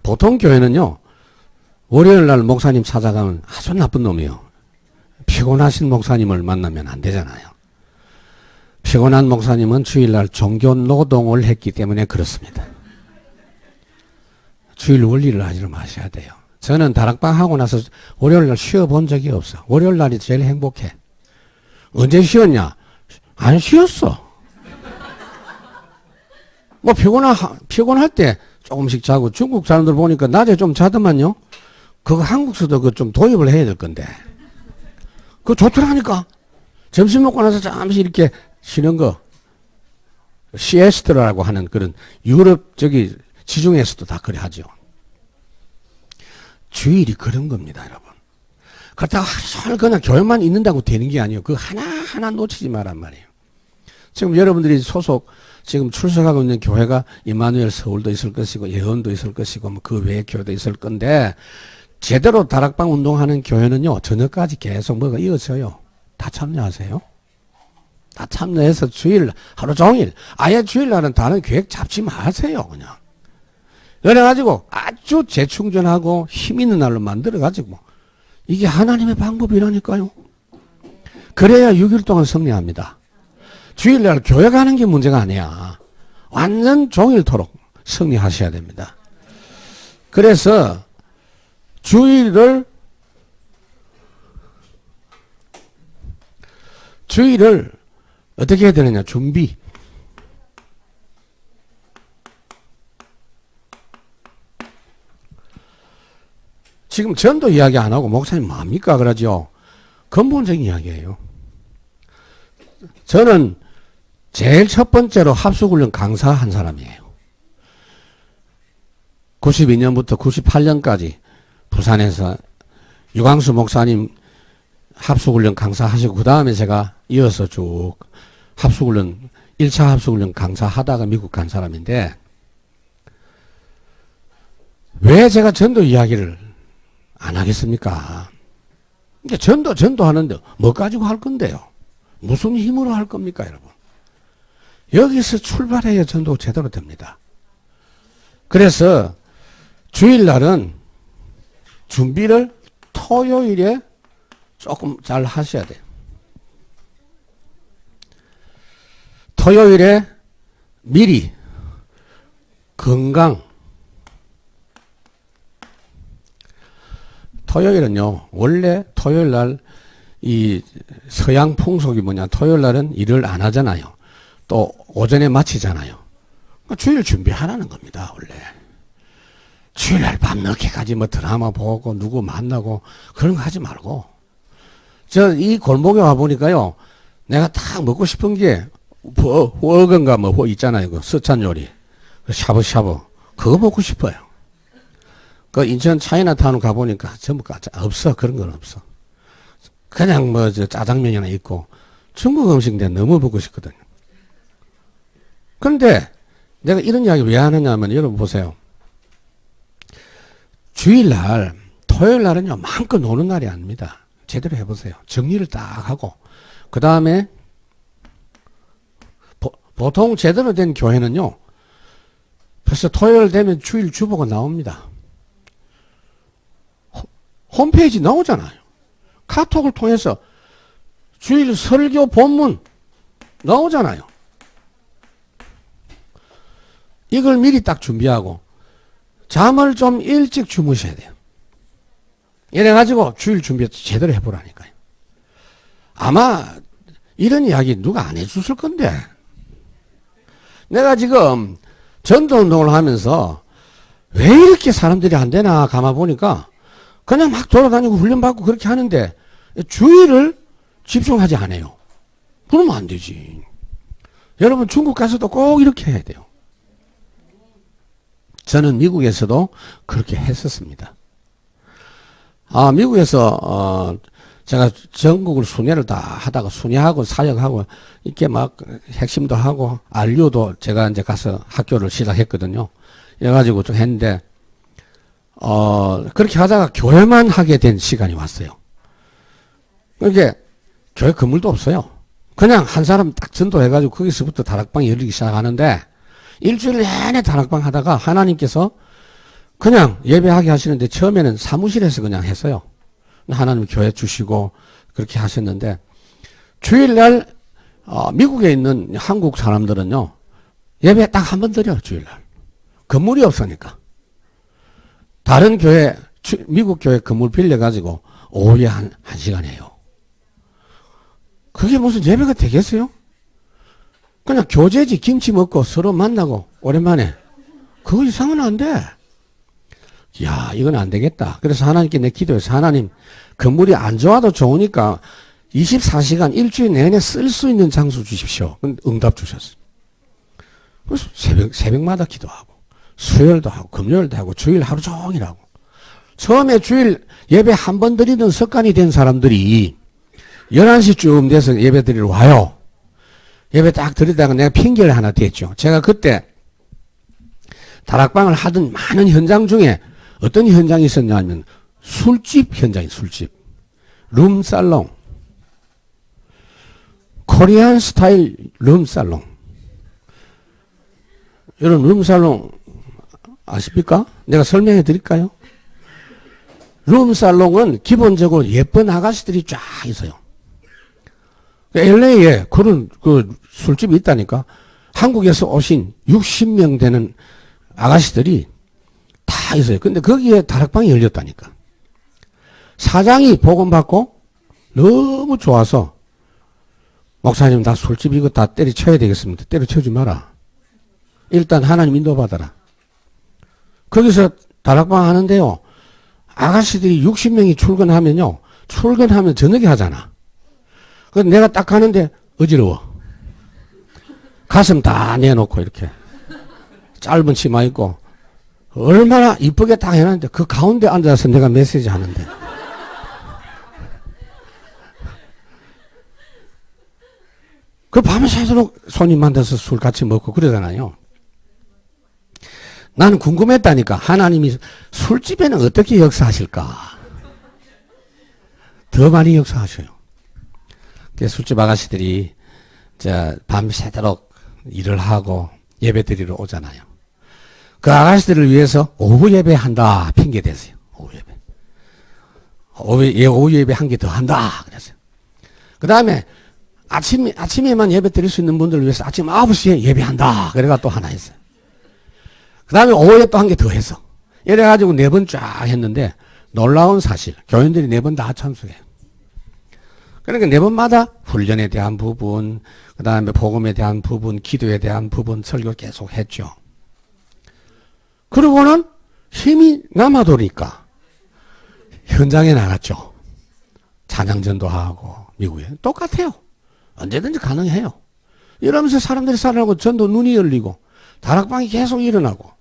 Speaker 1: 보통 교회는요, 월요일 날 목사님 찾아가면 아주 나쁜 놈이에요. 피곤하신 목사님을 만나면 안 되잖아요. 피곤한 목사님은 주일날 종교 노동을 했기 때문에 그렇습니다. 주일 원리를 하지 마셔야 돼요. 저는 다락방 하고 나서 월요일 날 쉬어본 적이 없어. 월요일 날이 제일 행복해. 언제 쉬었냐? 안 쉬었어. 뭐 피곤할 때 조금씩 자고 중국 사람들 보니까 낮에 좀 자더만요. 그거 한국서도 그 좀 도입을 해야 될 건데. 그거 좋더라니까. 점심 먹고 나서 잠시 이렇게 쉬는 거. 시에스트라고 하는 그런 유럽 지중해에서도 다 그래 하죠. 주일이 그런 겁니다, 여러분. 그렇다고 하루 종일 그냥 교회만 있는다고 되는 게 아니에요. 그거 하나하나 놓치지 말란 말이에요. 지금 여러분들이 지금 출석하고 있는 교회가 임마누엘 서울도 있을 것이고 예언도 있을 것이고 뭐 그 외의 교회도 있을 건데 제대로 다락방 운동하는 교회는요 저녁까지 계속 뭐가 이어져요. 다 참여하세요. 다 참여해서 주일 하루 종일 아예 주일날은 다른 계획 잡지 마세요. 그냥 그래가지고 아주 재충전하고 힘 있는 날로 만들어가지고 이게 하나님의 방법이라니까요. 그래야 6일 동안 승리합니다. 주일날 교회 가는 게 문제가 아니야. 완전 종일토록 승리하셔야 됩니다. 그래서 주일을 어떻게 해야 되느냐? 준비. 지금 전도 이야기 안 하고 목사님 뭡니까? 그러죠. 근본적인 이야기예요. 저는 제일 첫 번째로 합숙훈련 강사한 사람이에요. 92년부터 98년까지 부산에서 유광수 목사님 합숙훈련 강사하시고 그 다음에 제가 이어서 쭉 합숙훈련 1차 합숙훈련 강사하다가 미국 간 사람인데 왜 제가 전도 이야기를 안 하겠습니까? 이게 전도 하는데 뭐 가지고 할 건데요? 무슨 힘으로 할 겁니까, 여러분? 여기서 출발해야 전도 제대로 됩니다. 그래서 주일날은 준비를 토요일에 조금 잘 하셔야 돼요. 토요일에 미리 건강, 토요일은요, 원래 토요일날 이 서양 풍속이 뭐냐, 토요일날은 일을 안 하잖아요. 또 오전에 마치잖아요. 주일 준비하라는 겁니다, 원래. 주일날 밤 늦게까지 뭐 드라마 보고 누구 만나고 그런 거 하지 말고. 저 이 골목에 와보니까요, 내가 딱 먹고 싶은 게 허건가 뭐 있잖아요. 그 서찬 요리. 그 샤브샤브. 그거 먹고 싶어요. 그 인천 차이나타운 가보니까 전부 없어. 그런 건 없어. 그냥 뭐 저 짜장면이나 있고 중국 음식인데 너무 먹고 싶거든요. 그런데 내가 이런 이야기 왜 하느냐면 여러분 보세요. 주일날, 토요일날은요 마음껏 노는 날이 아닙니다. 제대로 해보세요. 정리를 딱 하고 그 다음에 보통 제대로 된 교회는요 벌써 토요일 되면 주일 주보가 나옵니다. 홈페이지 나오잖아요. 카톡을 통해서 주일 설교 본문 나오잖아요. 이걸 미리 딱 준비하고 잠을 좀 일찍 주무셔야 돼요. 이래가지고 주일 준비 제대로 해보라니까요. 아마 이런 이야기 누가 안 해줬을 건데 내가 지금 전도운동을 하면서 왜 이렇게 사람들이 안 되나 가만 보니까 그냥 막 돌아다니고 훈련받고 그렇게 하는데 주의를 집중하지 않아요. 그러면 안 되지. 여러분 중국 가서도 꼭 이렇게 해야 돼요. 저는 미국에서도 그렇게 했었습니다. 미국에서 제가 전국을 순회를 다 하다가 순회하고 사역하고 이렇게 막 핵심도 하고 안류도 제가 이제 가서 학교를 시작했거든요. 이래가지고 좀 했는데 그렇게 하다가 교회만 하게 된 시간이 왔어요. 그게 교회 건물도 없어요. 그냥 한 사람 딱 전도해가지고 거기서부터 다락방이 열리기 시작하는데 일주일 내내 다락방 하다가 하나님께서 그냥 예배하게 하시는데 처음에는 사무실에서 그냥 했어요. 하나님 교회 주시고 그렇게 하셨는데 주일날 미국에 있는 한국 사람들은요 예배 딱 한 번 드려요. 주일날 건물이 없으니까 다른 교회 미국 교회 건물 빌려가지고 오후에 한 시간 해요. 그게 무슨 예배가 되겠어요? 그냥 교제지. 김치 먹고 서로 만나고 오랜만에. 그거 이상은 안 돼. 야, 이건 안 되겠다. 그래서 하나님께 내 기도해서 하나님 건물이 안 좋아도 좋으니까 24시간 일주일 내내 쓸 수 있는 장소 주십시오. 응답 주셨어요. 그래서 새벽마다 기도하고 수요일도 하고 금요일도 하고 주일 하루 종일 하고 처음에 주일 예배 한 번 드리던 습관이 된 사람들이 11시쯤 돼서 예배 드리러 와요. 예배 딱 드리다가 내가 핑계를 하나 댔죠. 제가 그때 다락방을 하던 많은 현장 중에 어떤 현장이 있었냐면 술집 현장이 술집. 룸살롱. 코리안 스타일 룸살롱. 여러분 룸살롱 아십니까? 내가 설명해 드릴까요? 룸살롱은 기본적으로 예쁜 아가씨들이 쫙 있어요. LA에 그런 술집이 있다니까. 한국에서 오신 60명 되는 아가씨들이 다 있어요. 근데 거기에 다락방이 열렸다니까. 사장이 복음받고 너무 좋아서 목사님 나 술집 이거 다 때려쳐야 되겠습니다. 때려쳐지 마라. 일단 하나님 인도받아라. 거기서 다락방 하는데요. 아가씨들이 60명이 출근하면 저녁에 하잖아. 그래서 내가 딱 가는데 어지러워. 가슴 다 내놓고 이렇게 짧은 치마 입고 얼마나 이쁘게 딱 해놨는데 그 가운데 앉아서 내가 메시지 하는데. 그 밤새도록 손님 만나서 술 같이 먹고 그러잖아요. 나는 궁금했다니까. 하나님이 술집에는 어떻게 역사하실까? 더 많이 역사하셔요. 술집 아가씨들이 밤새도록 일을 하고 예배 드리러 오잖아요. 그 아가씨들을 위해서 오후 예배 한다 핑계 대세요. 오후 예배. 오후 예배 한 개 더 한다 그랬어요. 그 다음에 아침에만 예배 드릴 수 있는 분들을 위해서 아침 9시에 예배한다. 그래가 또 하나 했어요. 그 다음에 오후에 또 한 개 더 했어. 이래가지고 4번 쫙 했는데 놀라운 사실. 교인들이 4번 다 참석해요. 그러니까 4번마다 훈련에 대한 부분, 그 다음에 복음에 대한 부분, 기도에 대한 부분 설교 계속 했죠. 그러고는 힘이 남아도니까 현장에 나갔죠. 찬양전도 하고 미국에. 똑같아요. 언제든지 가능해요. 이러면서 사람들이 살아나고 전도 눈이 열리고 다락방이 계속 일어나고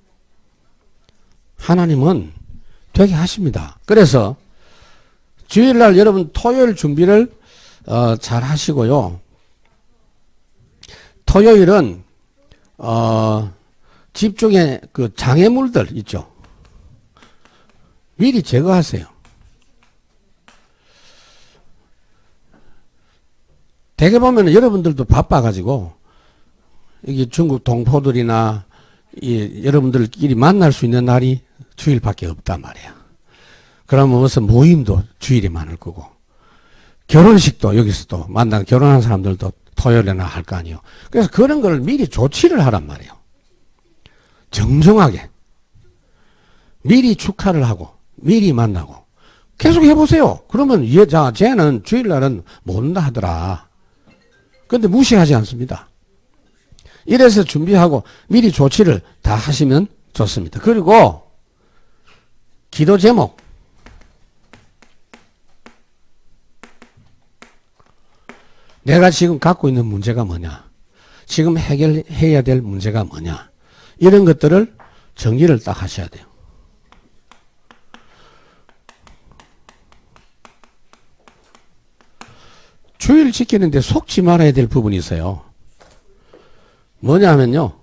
Speaker 1: 하나님은 되게 하십니다. 그래서 주일날 여러분 토요일 준비를 잘 하시고요. 토요일은 집중에 그 장애물들 있죠. 미리 제거하세요. 대개 보면 여러분들도 바빠가지고 이게 중국 동포들이나 여러분들끼리 만날 수 있는 날이 주일밖에 없단 말이야. 그러면 무슨 모임도 주일이 많을 거고 결혼식도 여기서 또 결혼한 사람들도 토요일에나 할 거 아니에요. 그래서 그런 걸 미리 조치를 하란 말이에요. 정정하게 미리 축하를 하고 미리 만나고 계속 해보세요. 그러면 쟤는 주일날은 못 온다 하더라. 근데 무시하지 않습니다. 이래서 준비하고 미리 조치를 다 하시면 좋습니다. 그리고 기도 제목 내가 지금 갖고 있는 문제가 뭐냐, 지금 해결해야 될 문제가 뭐냐, 이런 것들을 정리를 딱 하셔야 돼요. 주일 지키는데 속지 말아야 될 부분이 있어요. 뭐냐 하면요,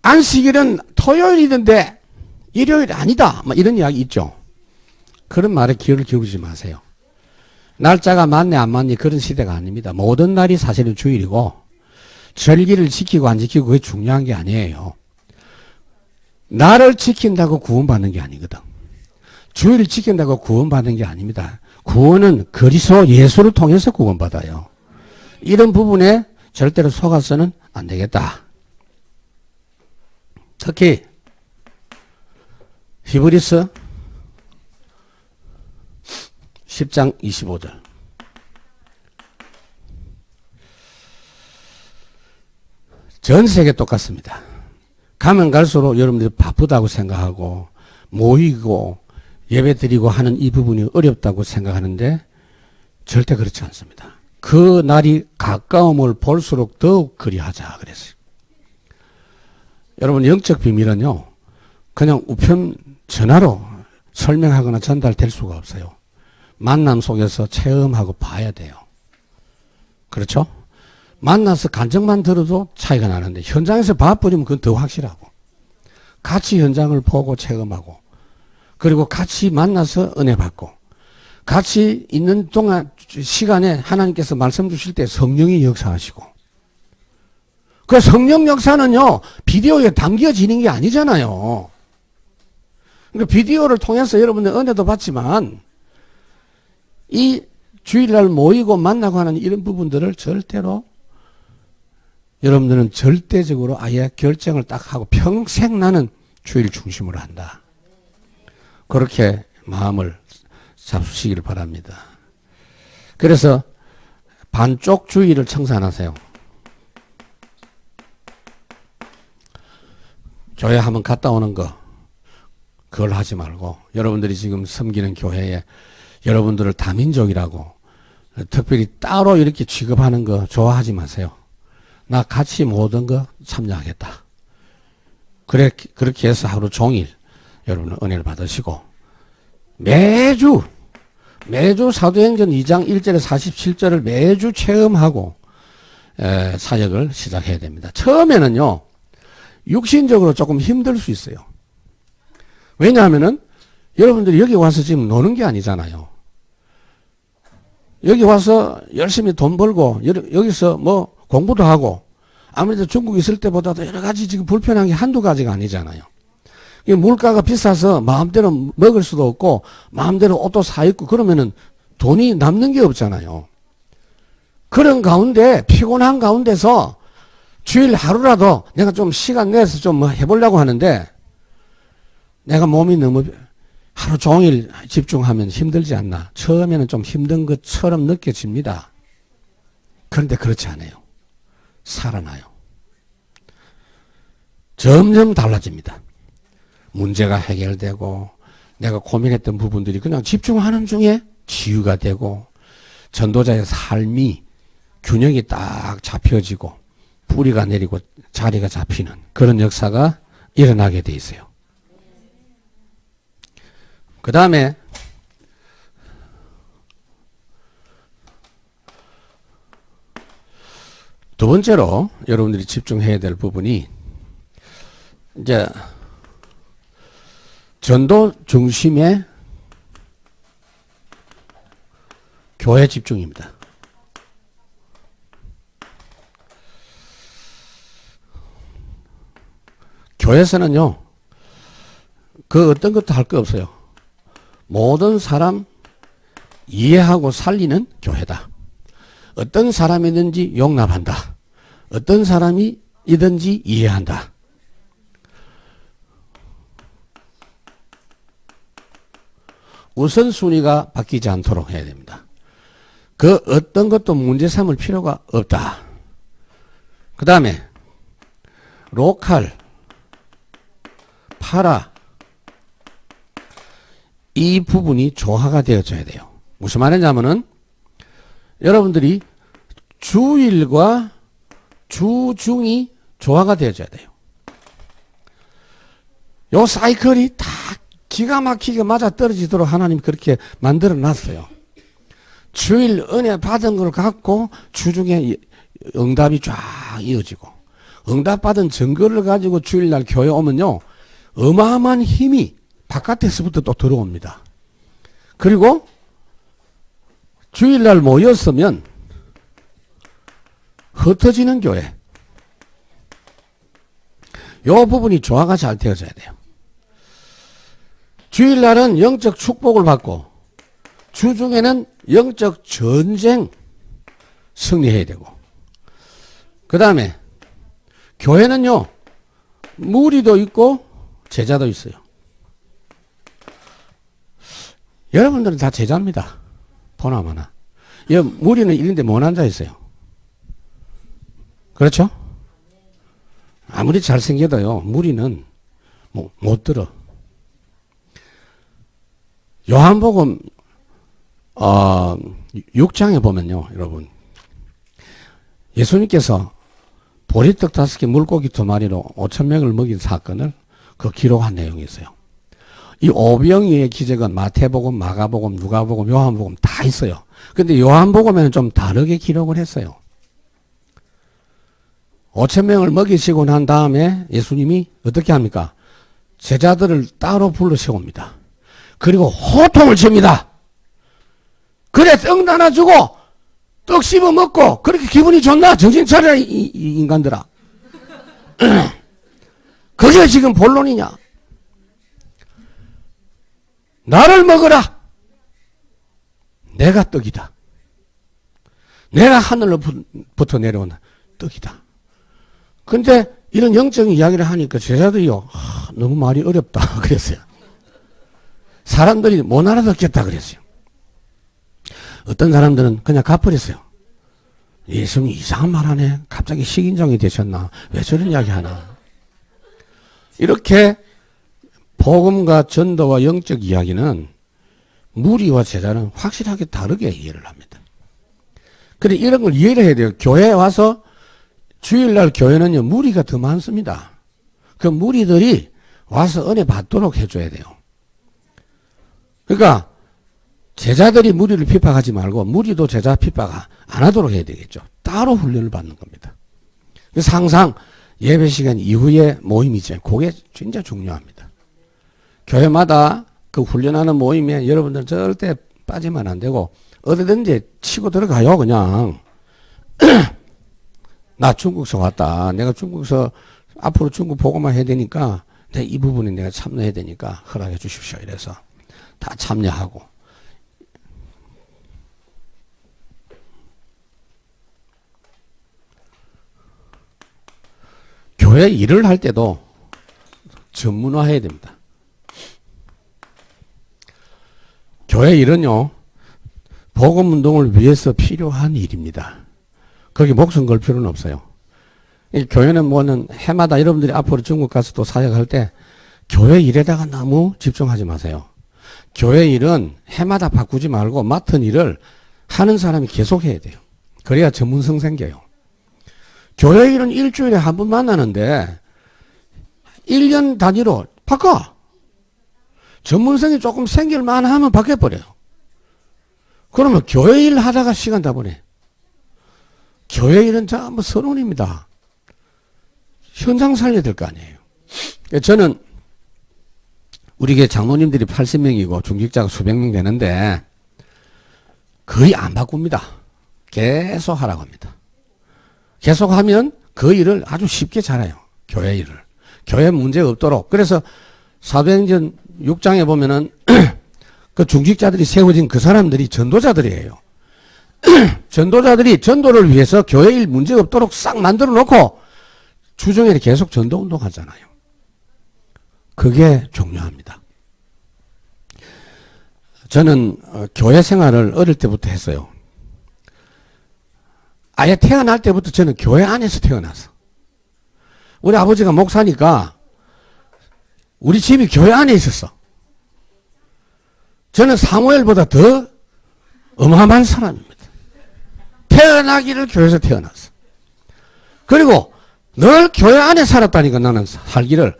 Speaker 1: 안식일은 토요일이던데 일요일 아니다, 이런 이야기 있죠. 그런 말에 귀를 기울이지 마세요. 날짜가 맞네 안 맞니 그런 시대가 아닙니다. 모든 날이 사실은 주일이고 절기를 지키고 안 지키고 그게 중요한 게 아니에요. 나를 지킨다고 구원받는 게 아니거든. 주일을 지킨다고 구원받는 게 아닙니다. 구원은 그리스도 예수를 통해서 구원받아요. 이런 부분에 절대로 속아서는 안 되겠다. 특히 히브리서 10장 25절. 전 세계 똑같습니다. 가면 갈수록 여러분들이 바쁘다고 생각하고 모이고 예배드리고 하는 이 부분이 어렵다고 생각하는데 절대 그렇지 않습니다. 그 날이 가까움을 볼수록 더욱 그리하자 그랬어요. 여러분 영적 비밀은요, 그냥 우편 전화로 설명하거나 전달될 수가 없어요. 만남 속에서 체험하고 봐야 돼요. 그렇죠? 만나서 간증만 들어도 차이가 나는데 현장에서 봐버리면 그건 더 확실하고, 같이 현장을 보고 체험하고, 그리고 같이 만나서 은혜 받고, 같이 있는 동안 시간에 하나님께서 말씀 주실 때 성령이 역사하시고, 그 성령 역사는요 비디오에 담겨지는 게 아니잖아요. 그러니까 비디오를 통해서 여러분들 은혜도 받지만 이 주일날 모이고 만나고 하는 이런 부분들을 절대로 여러분들은 절대적으로 아예 결정을 딱 하고 평생 나는 주일 중심으로 한다. 그렇게 마음을 잡수시기를 바랍니다. 그래서 반쪽 주일을 청산하세요. 교회 한번 갔다 오는 거 그걸 하지 말고, 여러분들이 지금 섬기는 교회에 여러분들을 다민족이라고 특별히 따로 이렇게 취급하는 거 좋아하지 마세요. 나 같이 모든 거 참여하겠다. 그렇게 해서 하루 종일 여러분 은혜를 받으시고 매주 사도행전 2장 1절에 47절을 매주 체험하고 사역을 시작해야 됩니다. 처음에는요, 육신적으로 조금 힘들 수 있어요. 왜냐하면은 여러분들이 여기 와서 지금 노는 게 아니잖아요. 여기 와서 열심히 돈 벌고 여기서 뭐 공부도 하고 아무래도 중국에 있을 때보다도 여러 가지 지금 불편한 게 한두 가지가 아니잖아요. 물가가 비싸서 마음대로 먹을 수도 없고 마음대로 옷도 사 입고 그러면은 돈이 남는 게 없잖아요. 그런 가운데 피곤한 가운데서 주일 하루라도 내가 좀 시간 내서 좀 뭐 해보려고 하는데 내가 몸이 너무 하루 종일 집중하면 힘들지 않나. 처음에는 좀 힘든 것처럼 느껴집니다. 그런데 그렇지 않아요. 살아나요. 점점 달라집니다. 문제가 해결되고 내가 고민했던 부분들이 그냥 집중하는 중에 치유가 되고 전도자의 삶이 균형이 딱 잡혀지고 뿌리가 내리고 자리가 잡히는 그런 역사가 일어나게 돼 있어요. 그 다음에 두 번째로 여러분들이 집중해야 될 부분이 이제 전도 중심의 교회 집중입니다. 교회에서는요, 그 어떤 것도 할 거 없어요. 모든 사람 이해하고 살리는 교회다. 어떤 사람이든지 용납한다. 어떤 사람이든지 이해한다. 우선순위가 바뀌지 않도록 해야 됩니다. 그 어떤 것도 문제 삼을 필요가 없다. 그 다음에 로컬, 파라 이 부분이 조화가 되어져야 돼요. 무슨 말이냐면은 여러분들이 주일과 주중이 조화가 되어져야 돼요. 요 사이클이 다 기가 막히게 맞아 떨어지도록 하나님 그렇게 만들어 놨어요. 주일 은혜 받은 걸 갖고 주중에 응답이 쫙 이어지고 응답받은 증거를 가지고 주일날 교회 오면요 어마어마한 힘이 바깥에서부터 또 들어옵니다. 그리고 주일날 모였으면 흩어지는 교회 요 부분이 조화가 잘 되어져야 돼요. 주일날은 영적 축복을 받고 주중에는 영적 전쟁 승리해야 되고 그 다음에 교회는요 무리도 있고 제자도 있어요. 여러분들은 다 제자입니다. 보나마나. 무리는 있는데 못 앉아 있어요. 그렇죠? 아무리 잘생겨도요 무리는 못 들어. 요한복음 6장에 보면요 여러분 예수님께서 보리떡 5개 물고기 2마리로 5,000명을 먹인 사건을 그 기록한 내용이 있어요. 이 오병이의 기적은 마태복음, 마가복음, 누가복음, 요한복음 다 있어요. 근데 요한복음에는 좀 다르게 기록을 했어요. 5,000명을 먹이시고 난 다음에 예수님이 어떻게 합니까? 제자들을 따로 불러 세웁니다. 그리고 호통을 칩니다. 그래 떡 나눠주고 떡 씹어 먹고 그렇게 기분이 좋나? 정신 차려라 이 인간들아. 그게 지금 본론이냐? 나를 먹어라. 내가 떡이다. 내가 하늘로부터 내려온 떡이다. 근데 이런 영적인 이야기를 하니까 제자들이요 너무 말이 어렵다 그랬어요. 사람들이 못 알아듣겠다 그랬어요. 어떤 사람들은 그냥 갚아버렸어요. 예수님 이상한 말 하네. 갑자기 식인종이 되셨나? 왜 저런 이야기 하나? 이렇게 복음과 전도와 영적 이야기는 무리와 제자는 확실하게 다르게 이해를 합니다. 그래 이런 걸 이해를 해야 돼요. 교회에 와서 주일날 교회는요, 무리가 더 많습니다. 그 무리들이 와서 은혜 받도록 해줘야 돼요. 그러니까, 제자들이 무리를 핍박하지 말고, 무리도 제자 핍박 안 하도록 해야 되겠죠. 따로 훈련을 받는 겁니다. 그래서 항상 예배 시간 이후에 모임이죠. 그게 진짜 중요합니다. 교회마다 그 훈련하는 모임에 여러분들 절대 빠지면 안 되고, 어디든지 치고 들어가요, 그냥. 나 중국서 왔다. 내가 중국서, 앞으로 중국 보고만 해야 되니까, 이 부분에 내가 참여해야 되니까 허락해 주십시오. 이래서 다 참여하고. 교회 일을 할 때도 전문화해야 됩니다. 교회 일은요, 복음운동을 위해서 필요한 일입니다. 거기 목숨 걸 필요는 없어요. 교회는 뭐는 해마다 여러분들이 앞으로 중국 가서 또 사역할 때 교회 일에다가 너무 집중하지 마세요. 교회 일은 해마다 바꾸지 말고 맡은 일을 하는 사람이 계속 해야 돼요. 그래야 전문성 생겨요. 교회 일은 일주일에 한 번 만나는데 1년 단위로 바꿔. 전문성이 조금 생길만 하면 바뀌어버려요. 그러면 교회 일 하다가 시간 다 보내. 교회 일은 전부 선언입니다. 현장 살려야 될 거 아니에요. 저는 우리 교회 장로님들이 80명이고 중직자가 수백 명 되는데 거의 안 바꿉니다. 계속 하라고 합니다. 계속 하면 그 일을 아주 쉽게 잘해요. 교회 일을. 교회 문제 없도록. 그래서 사도행전 6장에 보면은 그 중직자들이 세워진 그 사람들이 전도자들이에요. 전도자들이 전도를 위해서 교회 일 문제 없도록 싹 만들어 놓고 주중에 계속 전도 운동하잖아요. 그게 중요합니다. 저는 교회 생활을 어릴 때부터 했어요. 아예 태어날 때부터 저는 교회 안에서 태어났어. 우리 아버지가 목사니까 우리 집이 교회 안에 있었어. 저는 사무엘보다 더 어마어마한 사람입니다. 태어나기를 교회에서 태어났어. 그리고 늘 교회 안에 살았다니까 나는 살기를.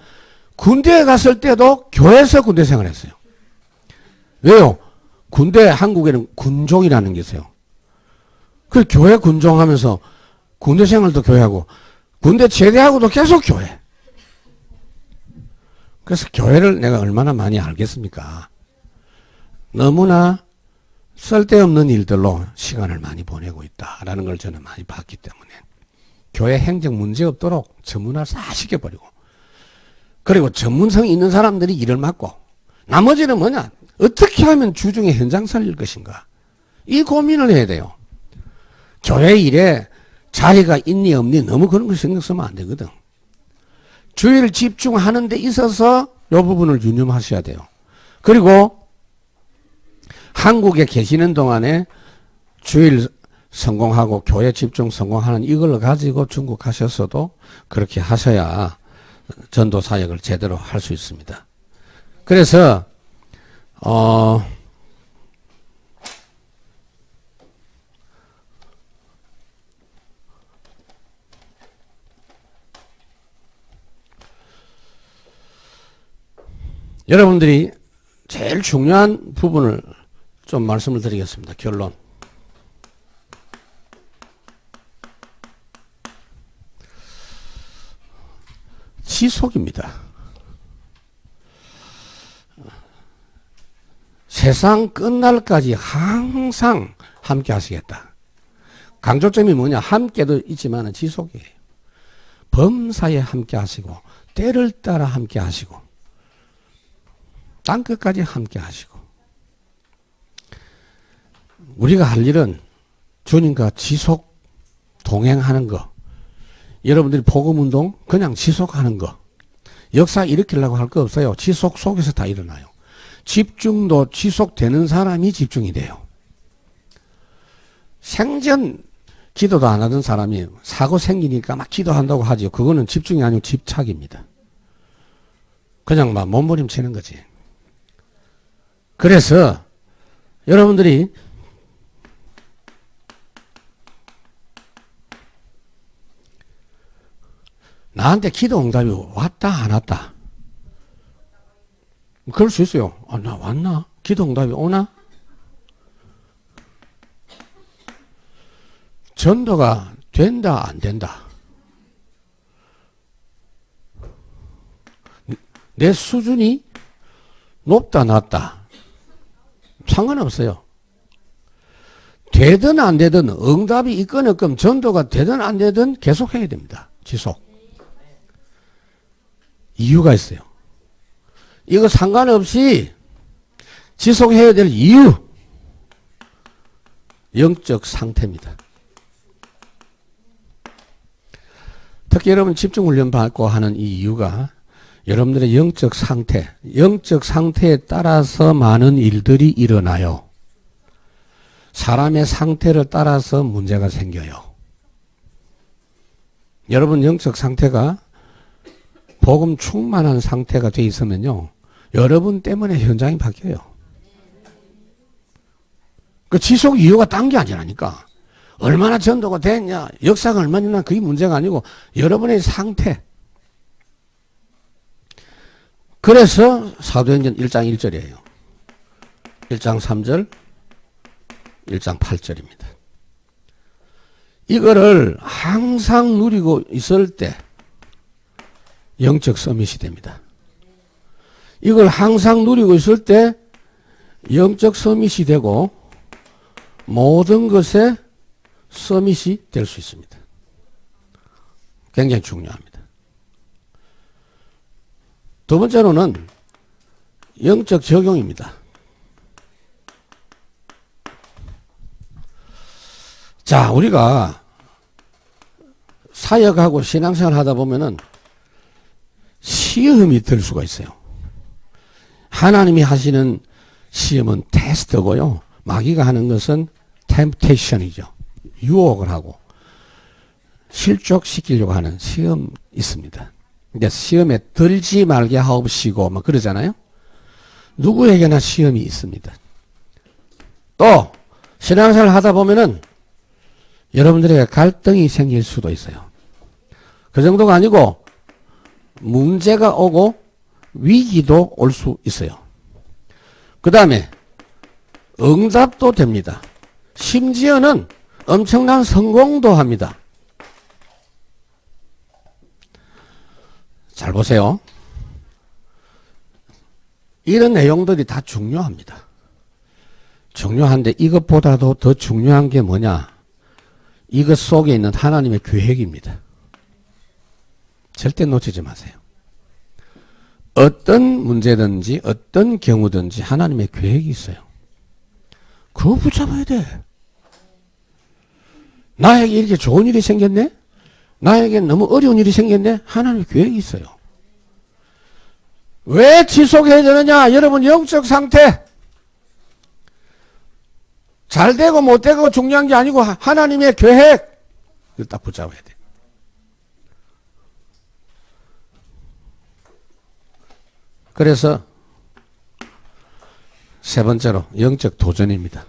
Speaker 1: 군대에 갔을 때도 교회에서 군대 생활했어요. 왜요? 군대 한국에는 군종이라는 게 있어요. 그 교회 군종하면서 군대 생활도 교회하고 군대 제대하고도 계속 교회. 그래서 교회를 내가 얼마나 많이 알겠습니까? 너무나 쓸데없는 일들로 시간을 많이 보내고 있다라는 걸 저는 많이 봤기 때문에 교회 행정 문제 없도록 전문화를 싹 시켜버리고 그리고 전문성이 있는 사람들이 일을 맡고 나머지는 뭐냐? 어떻게 하면 주중에 현장 살릴 것인가? 이 고민을 해야 돼요. 교회 일에 자리가 있니 없니 너무 그런 거 신경 쓰면 안 되거든. 주일 집중하는 데 있어서 이 부분을 유념하셔야 돼요. 그리고 한국에 계시는 동안에 주일 성공하고 교회 집중 성공하는 이걸 가지고 중국 가셨어도 그렇게 하셔야 전도 사역을 제대로 할 수 있습니다. 그래서 여러분들이 제일 중요한 부분을 좀 말씀을 드리겠습니다. 결론. 지속입니다. 세상 끝날까지 항상 함께 하시겠다. 강조점이 뭐냐? 함께도 있지만 지속이에요. 범사에 함께 하시고 때를 따라 함께 하시고 땅끝까지 함께 하시고 우리가 할 일은 주님과 지속 동행하는 거. 여러분들이 복음운동 그냥 지속하는 거. 역사 일으키려고 할 거 없어요. 지속 속에서 다 일어나요. 집중도 지속되는 사람이 집중이 돼요. 생전 기도도 안 하던 사람이 사고 생기니까 막 기도한다고 하죠. 그거는 집중이 아니고 집착입니다. 그냥 막 몸부림치는 거지. 그래서 여러분들이 나한테 기도 응답이 왔다 안 왔다? 그럴 수 있어요. 아, 나 왔나? 기도 응답이 오나? 전도가 된다 안 된다? 내 수준이 높다 낮다? 상관없어요. 되든 안 되든 응답이 있건 없건 전도가 되든 안 되든 계속해야 됩니다. 지속. 이유가 있어요. 이거 상관없이 지속해야 될 이유. 영적 상태입니다. 특히 여러분 집중훈련 받고 하는 이 이유가 여러분들의 영적 상태에 따라서 많은 일들이 일어나요. 사람의 상태를 따라서 문제가 생겨요. 여러분 영적 상태가 복음 충만한 상태가 돼 있으면요. 여러분 때문에 현장이 바뀌어요. 그 지속 이유가 딴 게 아니라니까. 얼마나 전도가 됐냐, 역사가 얼마나 그게 문제가 아니고 여러분의 상태. 그래서 사도행전 1장 1절이에요. 1장 3절, 1장 8절입니다. 이거를 항상 누리고 있을 때 영적 서밋이 됩니다. 이걸 항상 누리고 있을 때 영적 서밋이 되고 모든 것에 서밋이 될 수 있습니다. 굉장히 중요합니다. 두 번째로는 영적 적용입니다. 자, 우리가 사역하고 신앙생활 하다 보면은 시험이 들 수가 있어요. 하나님이 하시는 시험은 테스트고요. 마귀가 하는 것은 템테이션이죠. 유혹을 하고 실족시키려고 하는 시험이 있습니다. 근데 시험에 들지 말게 하옵시고 막 그러잖아요. 누구에게나 시험이 있습니다. 또 신앙생활 하다 보면은 여러분들에게 갈등이 생길 수도 있어요. 그 정도가 아니고 문제가 오고 위기도 올 수 있어요. 그 다음에 응답도 됩니다. 심지어는 엄청난 성공도 합니다. 잘 보세요. 이런 내용들이 다 중요합니다. 중요한데 이것보다도 더 중요한 게 뭐냐? 이것 속에 있는 하나님의 계획입니다. 절대 놓치지 마세요. 어떤 문제든지 어떤 경우든지 하나님의 계획이 있어요. 그거 붙잡아야 돼. 나에게 이렇게 좋은 일이 생겼네? 나에게 너무 어려운 일이 생겼네? 하나님의 계획이 있어요. 왜 지속해야 되느냐? 여러분 영적 상태. 잘 되고 못 되고 중요한 게 아니고 하나님의 계획. 이걸 딱 붙잡아야 돼. 그래서 세 번째로 영적 도전입니다.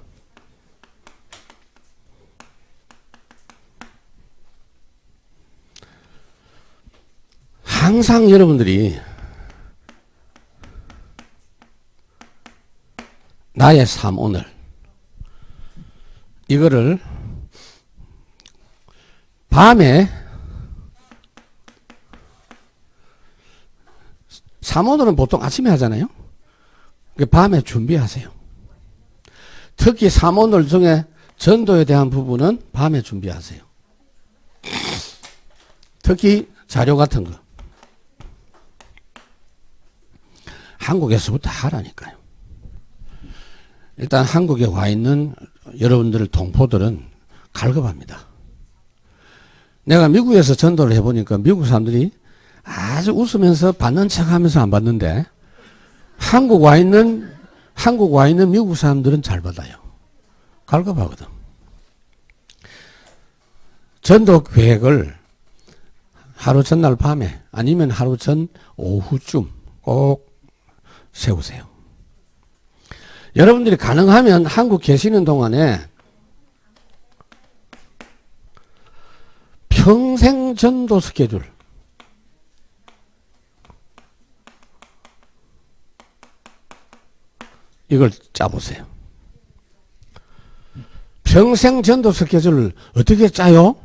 Speaker 1: 항상 여러분들이 나의 삶 오늘 이거를 밤에 삶 오늘은 보통 아침에 하잖아요. 밤에 준비하세요. 특히 삶 오늘 중에 전도에 대한 부분은 밤에 준비하세요. 특히 자료 같은 거. 한국에서부터 하라니까요. 일단 한국에 와 있는 여러분들 동포들은 갈급합니다. 내가 미국에서 전도를 해보니까 미국 사람들이 아주 웃으면서 받는 척 하면서 안 받는데 한국 와 있는 미국 사람들은 잘 받아요. 갈급하거든. 전도 계획을 하루 전날 밤에 아니면 하루 전 오후쯤 꼭 세우세요. 여러분들이 가능하면 한국 계시는 동안에 평생 전도 스케줄 이걸 짜보세요. 평생 전도 스케줄을 어떻게 짜요?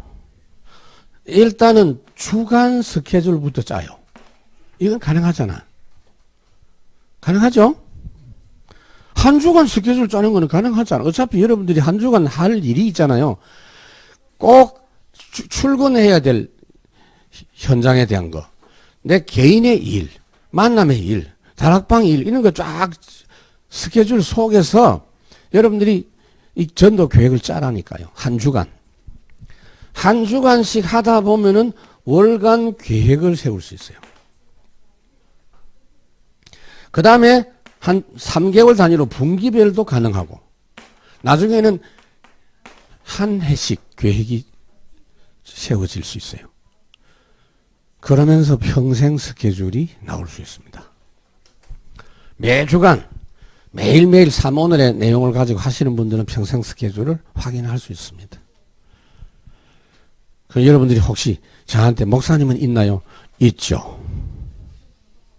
Speaker 1: 일단은 주간 스케줄부터 짜요. 이건 가능하잖아. 가능하죠? 한 주간 스케줄 짜는 거는 가능하잖아. 어차피 여러분들이 한 주간 할 일이 있잖아요. 꼭 출근해야 될 현장에 대한 거. 내 개인의 일, 만남의 일, 다락방 일, 이런 거 쫙 스케줄 속에서 여러분들이 이 전도 계획을 짜라니까요. 한 주간. 한 주간씩 하다 보면은 월간 계획을 세울 수 있어요. 그 다음에 한 3개월 단위로 분기별도 가능하고, 나중에는 한 해씩 계획이 세워질 수 있어요. 그러면서 평생 스케줄이 나올 수 있습니다. 매주간, 매일매일 3오늘의 내용을 가지고 하시는 분들은 평생 스케줄을 확인할 수 있습니다. 그럼 여러분들이 혹시 저한테 목사님은 있나요? 있죠.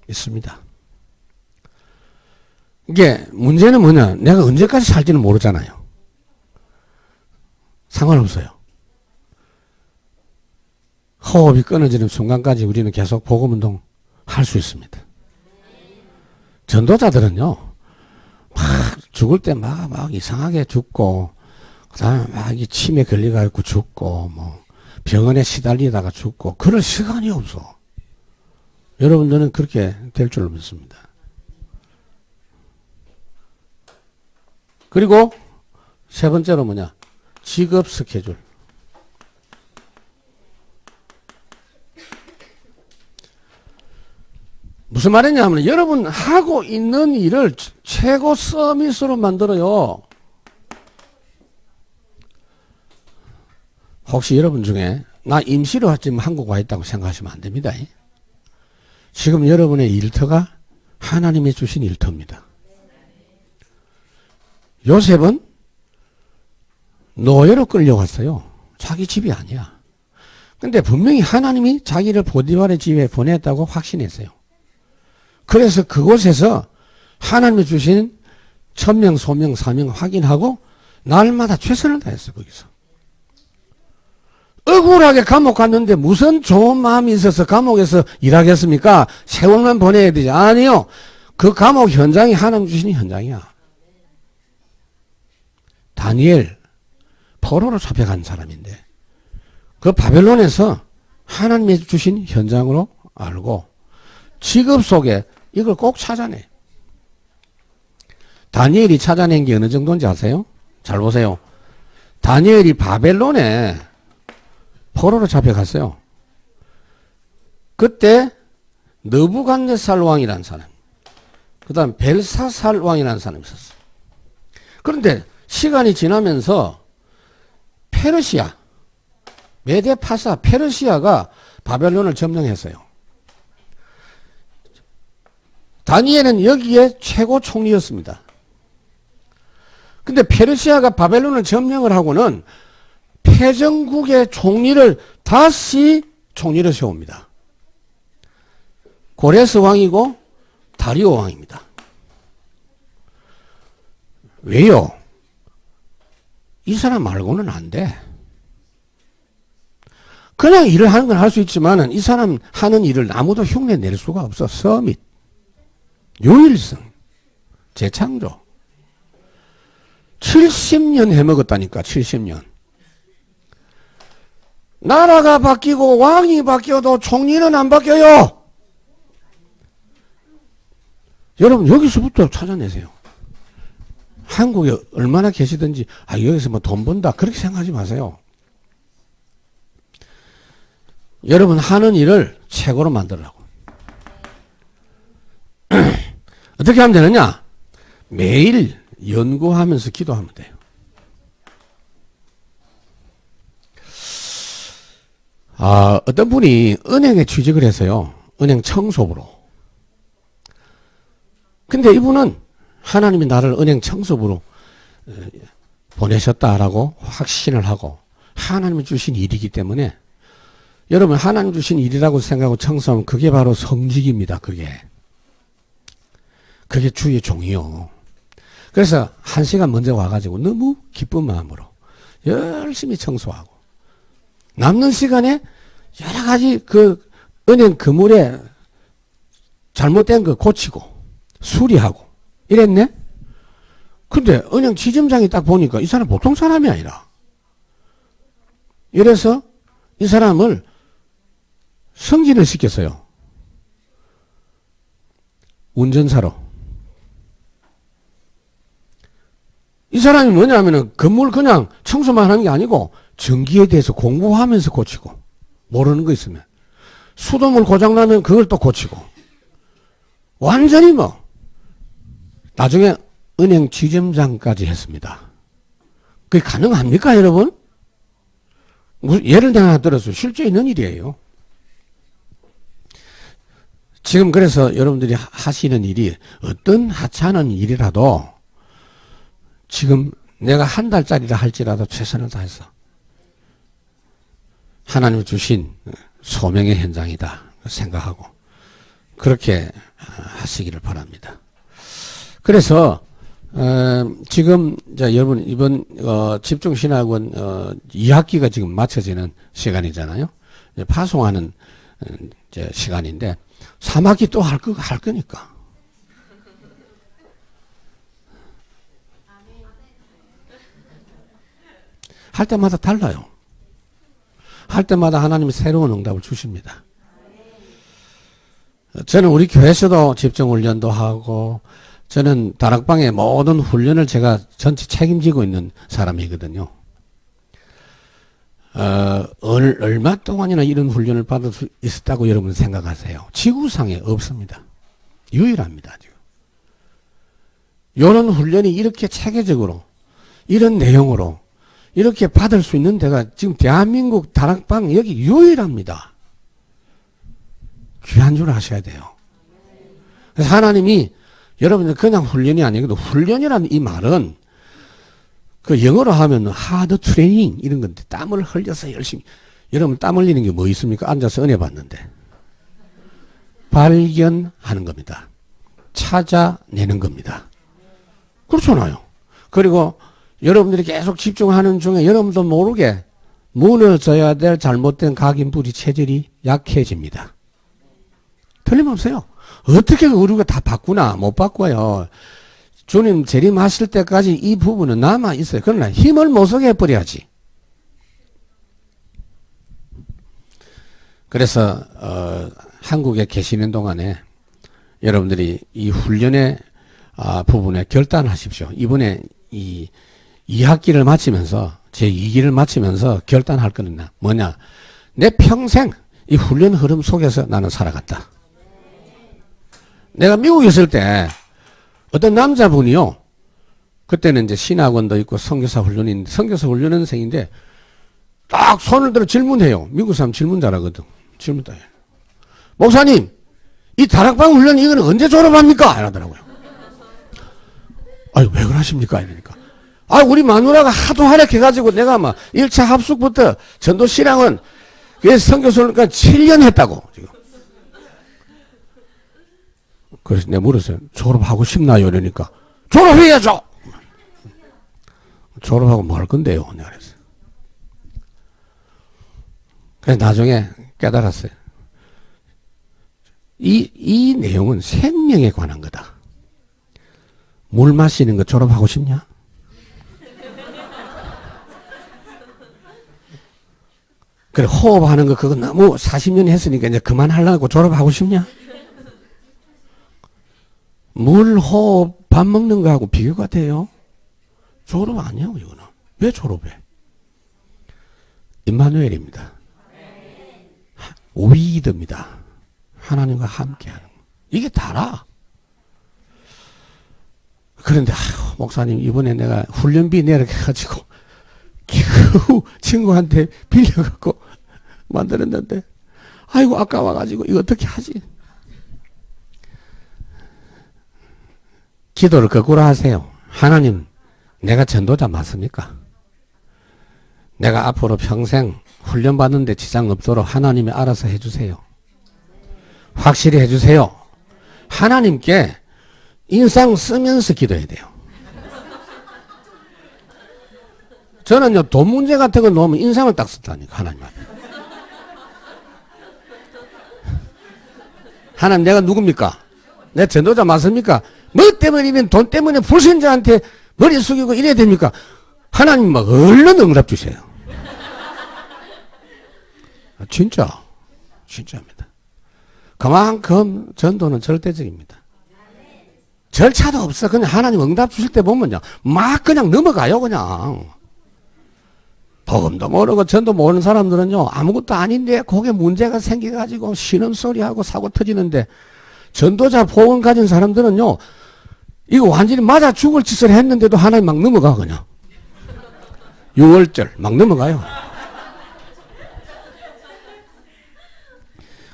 Speaker 1: 있습니다. 이게 문제는 뭐냐? 내가 언제까지 살지는 모르잖아요. 상관없어요. 호흡이 끊어지는 순간까지 우리는 계속 복음운동 할 수 있습니다. 전도자들은요, 막 죽을 때 막 이상하게 죽고, 그 다음에 막 치매 걸려가지고 죽고, 뭐 병원에 시달리다가 죽고, 그럴 시간이 없어. 여러분들은 그렇게 될 줄 믿습니다. 그리고 세 번째로 뭐냐? 직업 스케줄. 무슨 말이냐면 여러분 하고 있는 일을 최고 서밋으로 만들어요. 혹시 여러분 중에 나 임시로 지금 한국 와 있다고 생각하시면 안 됩니다. 지금 여러분의 일터가 하나님이 주신 일터입니다. 요셉은 노예로 끌려갔어요. 자기 집이 아니야. 근데 분명히 하나님이 자기를 보디발의 집에 보냈다고 확신했어요. 그래서 그곳에서 하나님이 주신 천명, 소명, 사명 확인하고 날마다 최선을 다했어. 거기서. 억울하게 감옥 갔는데 무슨 좋은 마음이 있어서 감옥에서 일하겠습니까? 세월만 보내야 되지. 아니요. 그 감옥 현장이 하나님 주신 현장이야. 다니엘 포로로 잡혀간 사람인데 그 바벨론에서 하나님이 주신 현장으로 알고 직업 속에 이걸 꼭 찾아내. 다니엘이 찾아낸 게 어느 정도인지 아세요? 잘 보세요. 다니엘이 바벨론에 포로로 잡혀갔어요. 그때 느부갓네살 왕이라는 사람, 그 다음 벨사살 왕이라는 사람이 있었어요. 그런데 시간이 지나면서 페르시아, 메데파사 페르시아가 바벨론을 점령했어요. 다니엘은 여기에 최고 총리였습니다. 근데 페르시아가 바벨론을 점령을 하고는 패전국의 총리를 다시 총리를 세웁니다. 고레스 왕이고 다리오 왕입니다. 왜요? 이 사람 말고는 안 돼. 그냥 일을 하는 건 할 수 있지만은 이 사람 하는 일을 아무도 흉내 낼 수가 없어. 서밋, 유일성, 재창조. 70년 해먹었다니까. 70년. 나라가 바뀌고 왕이 바뀌어도 총리는 안 바뀌어요. 여러분 여기서부터 찾아내세요. 한국에 얼마나 계시든지 여기서 뭐 돈 번다 그렇게 생각하지 마세요. 여러분 하는 일을 최고로 만들라고. 어떻게 하면 되느냐? 매일 연구하면서 기도하면 돼요. 어떤 분이 은행에 취직을 했어요. 은행 청소부로. 근데 이분은 하나님이 나를 은행 청소부로 보내셨다라고 확신을 하고 하나님이 주신 일이기 때문에 여러분 하나님 주신 일이라고 생각하고 청소하면 그게 바로 성직입니다. 그게 주의 종이요. 그래서 1시간 먼저 와가지고 너무 기쁜 마음으로 열심히 청소하고 남는 시간에 여러 가지 그 은행 그물에 잘못된 거 고치고 수리하고 이랬네? 근데 은행 지점장이 딱 보니까 이 사람 보통 사람이 아니라 이래서 이 사람을 승진을 시켰어요. 운전사로. 이 사람이 뭐냐면은 건물 그냥 청소만 하는 게 아니고 전기에 대해서 공부하면서 고치고 모르는 거 있으면 수돗물 고장나면 그걸 또 고치고 완전히 뭐 나중에 은행 지점장까지 했습니다. 그게 가능합니까 여러분? 예를 하나 들어서 실제 있는 일이에요. 지금 그래서 여러분들이 하시는 일이 어떤 하찮은 일이라도 지금 내가 한 달짜리라 할지라도 최선을 다해서 하나님 주신 소명의 현장이다 생각하고 그렇게 하시기를 바랍니다. 그래서 지금 여러분 이번 집중신학원 2학기가 지금 마쳐지는 시간이잖아요. 파송하는 이제 시간인데 3학기 또 할 거니까. 할 때마다 달라요. 할 때마다 하나님이 새로운 응답을 주십니다. 저는 우리 교회에서도 집중훈련도 하고 저는 다락방의 모든 훈련을 제가 전체 책임지고 있는 사람이거든요. 얼마 동안이나 이런 훈련을 받을 수 있었다고 여러분 생각하세요? 지구상에 없습니다. 유일합니다. 지금. 이런 훈련이 이렇게 체계적으로 이런 내용으로 이렇게 받을 수 있는 데가 지금 대한민국 다락방 여기 유일합니다. 귀한 줄 아셔야 돼요. 그래서 하나님이 여러분들 그냥 훈련이 아니고 훈련이라는 이 말은 그 영어로 하면 하드 트레이닝 이런 건데 땀을 흘려서 열심히 여러분 땀 흘리는 게 뭐 있습니까? 앉아서 은혜 받는데 발견하는 겁니다. 찾아내는 겁니다. 그렇잖아요. 그리고 여러분들이 계속 집중하는 중에 여러분도 모르게 무너져야 될 잘못된 각인부리 체질이 약해집니다. 틀림없어요. 어떻게 우리가 다 바꾸나? 못 바꿔요. 주님 재림하실 때까지 이 부분은 남아 있어요. 그러나 힘을 못 쓰게 해버려야지. 그래서 한국에 계시는 동안에 여러분들이 이 훈련의 부분에 결단하십시오. 이번에 이 2학기를 마치면서 제2기를 마치면서 결단할 거는 뭐냐? 내 평생 이 훈련 흐름 속에서 나는 살아갔다. 내가 미국에 있을 때 어떤 남자분이요. 그때는 이제 신학원도 있고 선교사 훈련인데 선교사 훈련원생인데 딱 손을 들어 질문해요. 미국 사람 질문 잘하거든. 질문 다 해. 목사님, 이 다락방 훈련 이거는 언제 졸업합니까? 이러더라고요. 아니 왜 그러십니까? 이러니까. 우리 마누라가 하도 활약해가지고 내가 막 1차 합숙부터 전도 신앙은 그래서 선교사 훈련까지 7년 했다고 지금. 그래서 내가 물었어요. 졸업하고 싶나요? 이러니까 졸업해야죠. 졸업하고 뭐 할 건데요? 내가 그랬어요. 그래서 나중에 깨달았어요. 이 내용은 생명에 관한 거다. 물 마시는 거 졸업하고 싶냐? 그래 호흡하는 거 그거 너무 40년 했으니까 이제 그만하려고 졸업하고 싶냐? 물, 호흡, 밥 먹는 거하고 비교가 돼요? 졸업 아니야, 이거는. 왜 졸업해? 임마누엘입니다. 위드입니다. 하나님과 함께하는 거. 이게 다라. 그런데 목사님 이번에 내가 훈련비 내려가지고 겨우 친구한테 빌려갖고 만들었는데 아이고 아까워가지고 이거 어떻게 하지? 기도를 거꾸로 하세요. 하나님, 내가 전도자 맞습니까? 내가 앞으로 평생 훈련받는데 지장 없도록 하나님이 알아서 해주세요. 확실히 해주세요. 하나님께 인상 쓰면서 기도해야 돼요. 저는요, 돈 문제 같은 거 놓으면 인상을 딱 썼다니까, 하나님 앞에. 하나님, 내가 누굽니까? 내 전도자 맞습니까? 뭐 때문이면 돈 때문에 불신자한테 머리 숙이고 이래야 됩니까? 하나님 막 얼른 응답 주세요. 진짜입니다. 그만큼 전도는 절대적입니다. 절차도 없어. 그냥 하나님 응답 주실 때 보면요, 막 그냥 넘어가요, 그냥. 복음도 모르고 전도 모르는 사람들은요, 아무것도 아닌데 거기에 문제가 생겨가지고 신음소리하고 사고 터지는데, 전도자 복음 가진 사람들은요, 이거 완전히 맞아 죽을 짓을 했는데도 하나님 막 넘어가, 그냥. 6월절 막 넘어가요.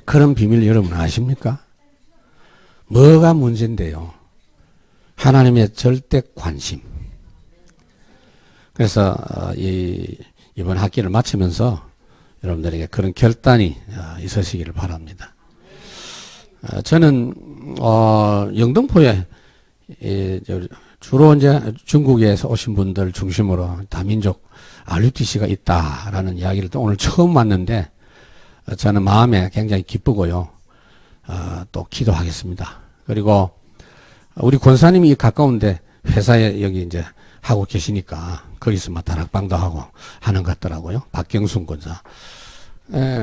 Speaker 1: 그런 비밀 여러분 아십니까? 뭐가 문제인데요? 하나님의 절대 관심. 그래서 이번 학기를 마치면서 여러분들에게 그런 결단이 있으시기를 바랍니다. 저는 영등포에 주로 이제 중국에서 오신 분들 중심으로 다민족 RUTC가 있다라는 이야기를 또 오늘 처음 왔는데, 저는 마음에 굉장히 기쁘고요. 또 기도하겠습니다. 그리고 우리 권사님이 가까운데 회사에 여기 이제 하고 계시니까 거기서 막 다락방도 하고 하는 것 같더라고요. 박경순 권사.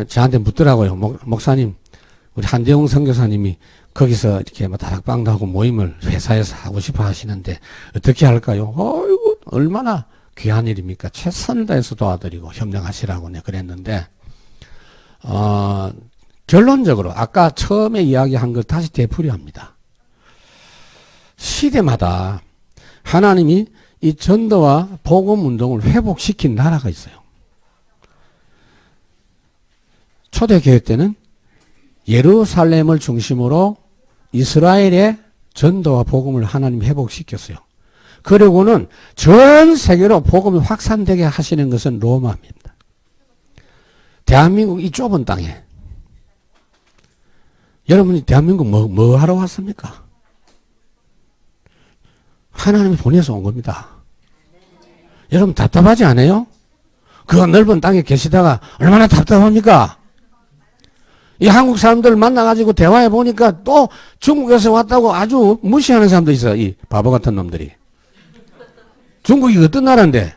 Speaker 1: 저한테 묻더라고요. 목사님, 우리 한대웅 선교사님이 거기서 이렇게 뭐 다락방도 하고 모임을 회사에서 하고 싶어 하시는데 어떻게 할까요? 어이구, 얼마나 귀한 일입니까? 최선을 다해서 도와드리고 협력하시라고 내가 그랬는데, 결론적으로 아까 처음에 이야기한 걸 다시 되풀이합니다. 시대마다 하나님이 이 전도와 복음 운동을 회복시킨 나라가 있어요. 초대교회 때는 예루살렘을 중심으로 이스라엘의 전도와 복음을 하나님이 회복시켰어요. 그리고는 전 세계로 복음이 확산되게 하시는 것은 로마입니다. 대한민국 이 좁은 땅에 여러분이 대한민국 뭐 하러 왔습니까? 하나님이 보내서 온 겁니다. 여러분 답답하지 않아요? 그 넓은 땅에 계시다가 얼마나 답답합니까? 이 한국 사람들 만나가지고 대화해 보니까 또 중국에서 왔다고 아주 무시하는 사람도 있어요. 이 바보 같은 놈들이. 중국이 어떤 나라인데?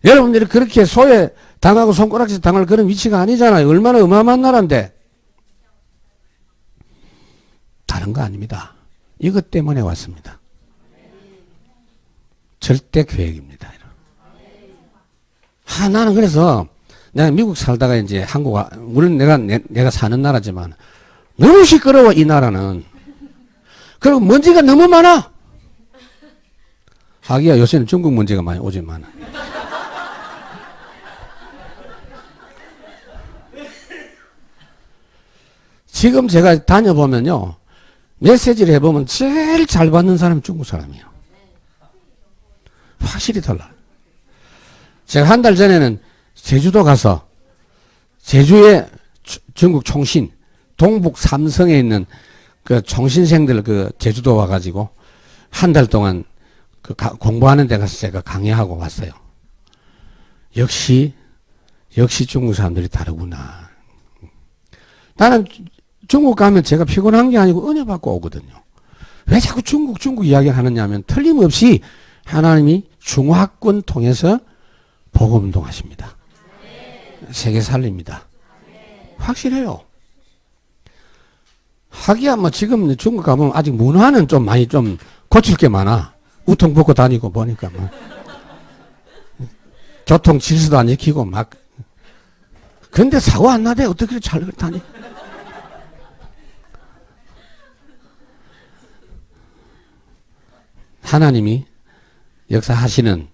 Speaker 1: 여러분들이 그렇게 소외 당하고 손가락질 당할 그런 위치가 아니잖아요. 얼마나 어마어마한 나라인데. 다른 거 아닙니다. 이것 때문에 왔습니다. 절대 계획입니다. 나는 그래서 내가 미국 살다가 이제 한국 물론 내가 사는 나라지만 너무 시끄러워 이 나라는. 그리고 먼지가 너무 많아. 하기야 요새는 중국 먼지가 많이 오지만. 지금 제가 다녀보면요, 메시지를 해보면 제일 잘 받는 사람이 중국 사람이에요. 확실히 달라요. 제가 한 달 전에는 제주도 가서 제주의 중국 총신 동북 삼성에 있는 그 총신생들 그 제주도 와가지고 한 달 동안 그 공부하는 데 가서 제가 강의하고 왔어요. 역시 중국 사람들이 다르구나. 나는 중국 가면 제가 피곤한 게 아니고 은혜 받고 오거든요. 왜 자꾸 중국 이야기 하느냐 하면 틀림없이 하나님이 중화권 통해서 복음 운동하십니다. 세계 살립니다. 확실해요. 하기야 뭐 지금 중국 가보면 아직 문화는 좀 많이 좀 고칠 게 많아. 우통 벗고 다니고 보니까 뭐 교통 질서도 안 지키고 막. 근데 사고 안 나대 어떻게 잘 다니? 하나님이 역사하시는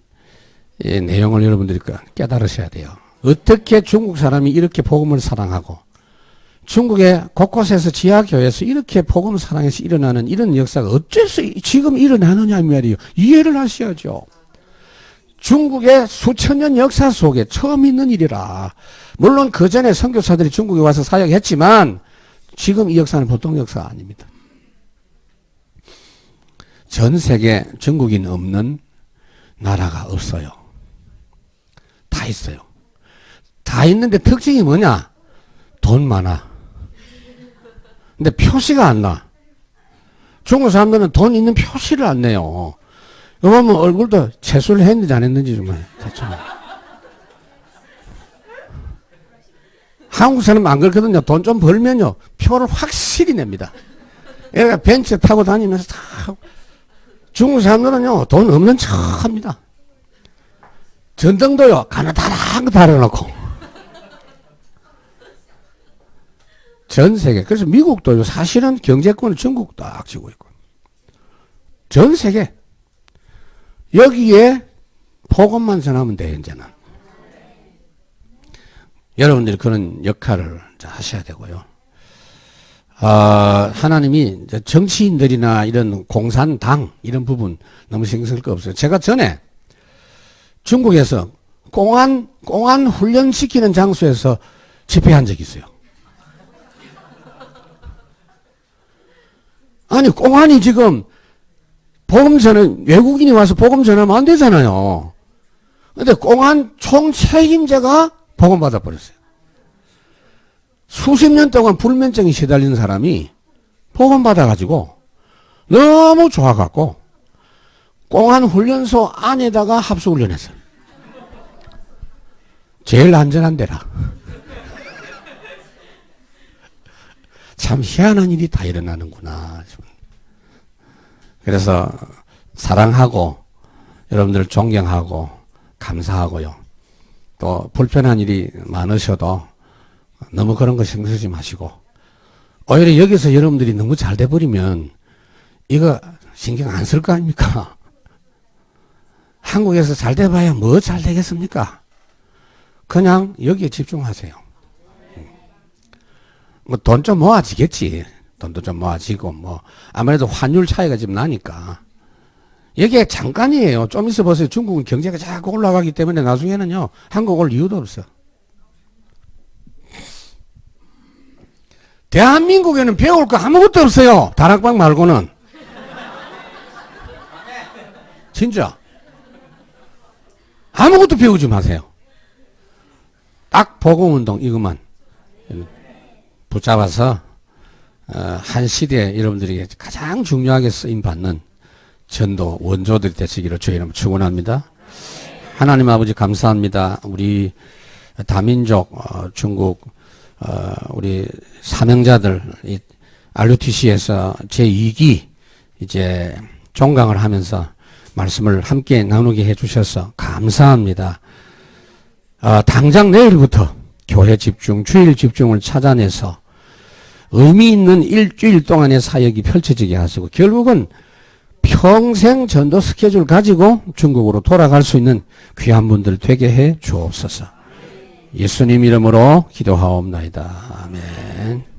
Speaker 1: 내용을 여러분들이 깨달으셔야 돼요. 어떻게 중국 사람이 이렇게 복음을 사랑하고 중국의 곳곳에서 지하교회에서 이렇게 복음 사랑해서 일어나는 이런 역사가 어째서 지금 일어나느냐 말이에요. 이해를 하셔야죠. 중국의 수천 년 역사 속에 처음 있는 일이라. 물론 그 전에 선교사들이 중국에 와서 사역했지만 지금 이 역사는 보통 역사가 아닙니다. 전 세계 중국인 없는 나라가 없어요. 있어요. 다 있는데 특징이 뭐냐? 돈 많아. 근데 표시가 안 나. 중국 사람들은 돈 있는 표시를 안 내요. 이거 보면 얼굴도 채수를 했는지 안 했는지 정말 대충. 한국 사람은 안 그렇거든요. 돈 좀 벌면요 표를 확실히 냅니다. 얘가 벤츠 타고 다니면서 다. 중국 사람들은요 돈 없는 척 합니다. 전등도요 가나다란 거 달아놓고. 전 세계. 그래서 미국도요 사실은 경제권을 중국 딱 쥐고 있고. 전 세계. 여기에 복음만 전하면 돼 이제는. 여러분들이 그런 역할을 하셔야 되고요. 하나님이 정치인들이나 이런 공산당 이런 부분 너무 신경 쓸 거 없어요. 제가 전에 중국에서 공안 훈련시키는 장소에서 집회한 적이 있어요. 아니 공안이 지금 복음 전은 외국인이 와서 복음 전하면 안 되잖아요. 근데 공안 총책임자가 복음 받아버렸어요. 수십 년 동안 불면증이 시달리는 사람이 복음 받아가지고 너무 좋아갖고 공안 훈련소 안에다가 합수훈련했어요. 제일 안전한 데라. 참 희한한 일이 다 일어나는구나. 그래서 사랑하고 여러분들 존경하고 감사하고요. 또 불편한 일이 많으셔도 너무 그런 거 신경 쓰지 마시고 오히려 여기서 여러분들이 너무 잘 돼버리면 이거 신경 안 쓸 거 아닙니까? 한국에서 잘 돼봐야 뭐 잘 되겠습니까? 그냥 여기에 집중하세요. 뭐 돈 좀 모아지겠지. 돈도 좀 모아지고 뭐 아무래도 환율 차이가 좀 나니까 이게 잠깐이에요. 좀 있어 보세요. 중국은 경제가 자꾸 올라가기 때문에 나중에는요 한국 올 이유도 없어. 대한민국에는 배울 거 아무것도 없어요. 다락방 말고는. 진짜 아무것도 배우지 마세요. 딱 복음운동 이것만 붙잡아서 한 시대에 여러분들이 가장 중요하게 쓰임받는 전도 원조들이 되시기를 주의 이름으로 축원합니다. 하나님 아버지 감사합니다. 우리 다민족 중국 우리 사명자들 RUTC에서 제2기 이제 종강을 하면서 말씀을 함께 나누게 해주셔서 감사합니다. 당장 내일부터 교회 집중, 주일 집중을 찾아내서 의미 있는 일주일 동안의 사역이 펼쳐지게 하시고 결국은 평생 전도 스케줄 가지고 중국으로 돌아갈 수 있는 귀한 분들 되게 해 주옵소서. 예수님 이름으로 기도하옵나이다. 아멘.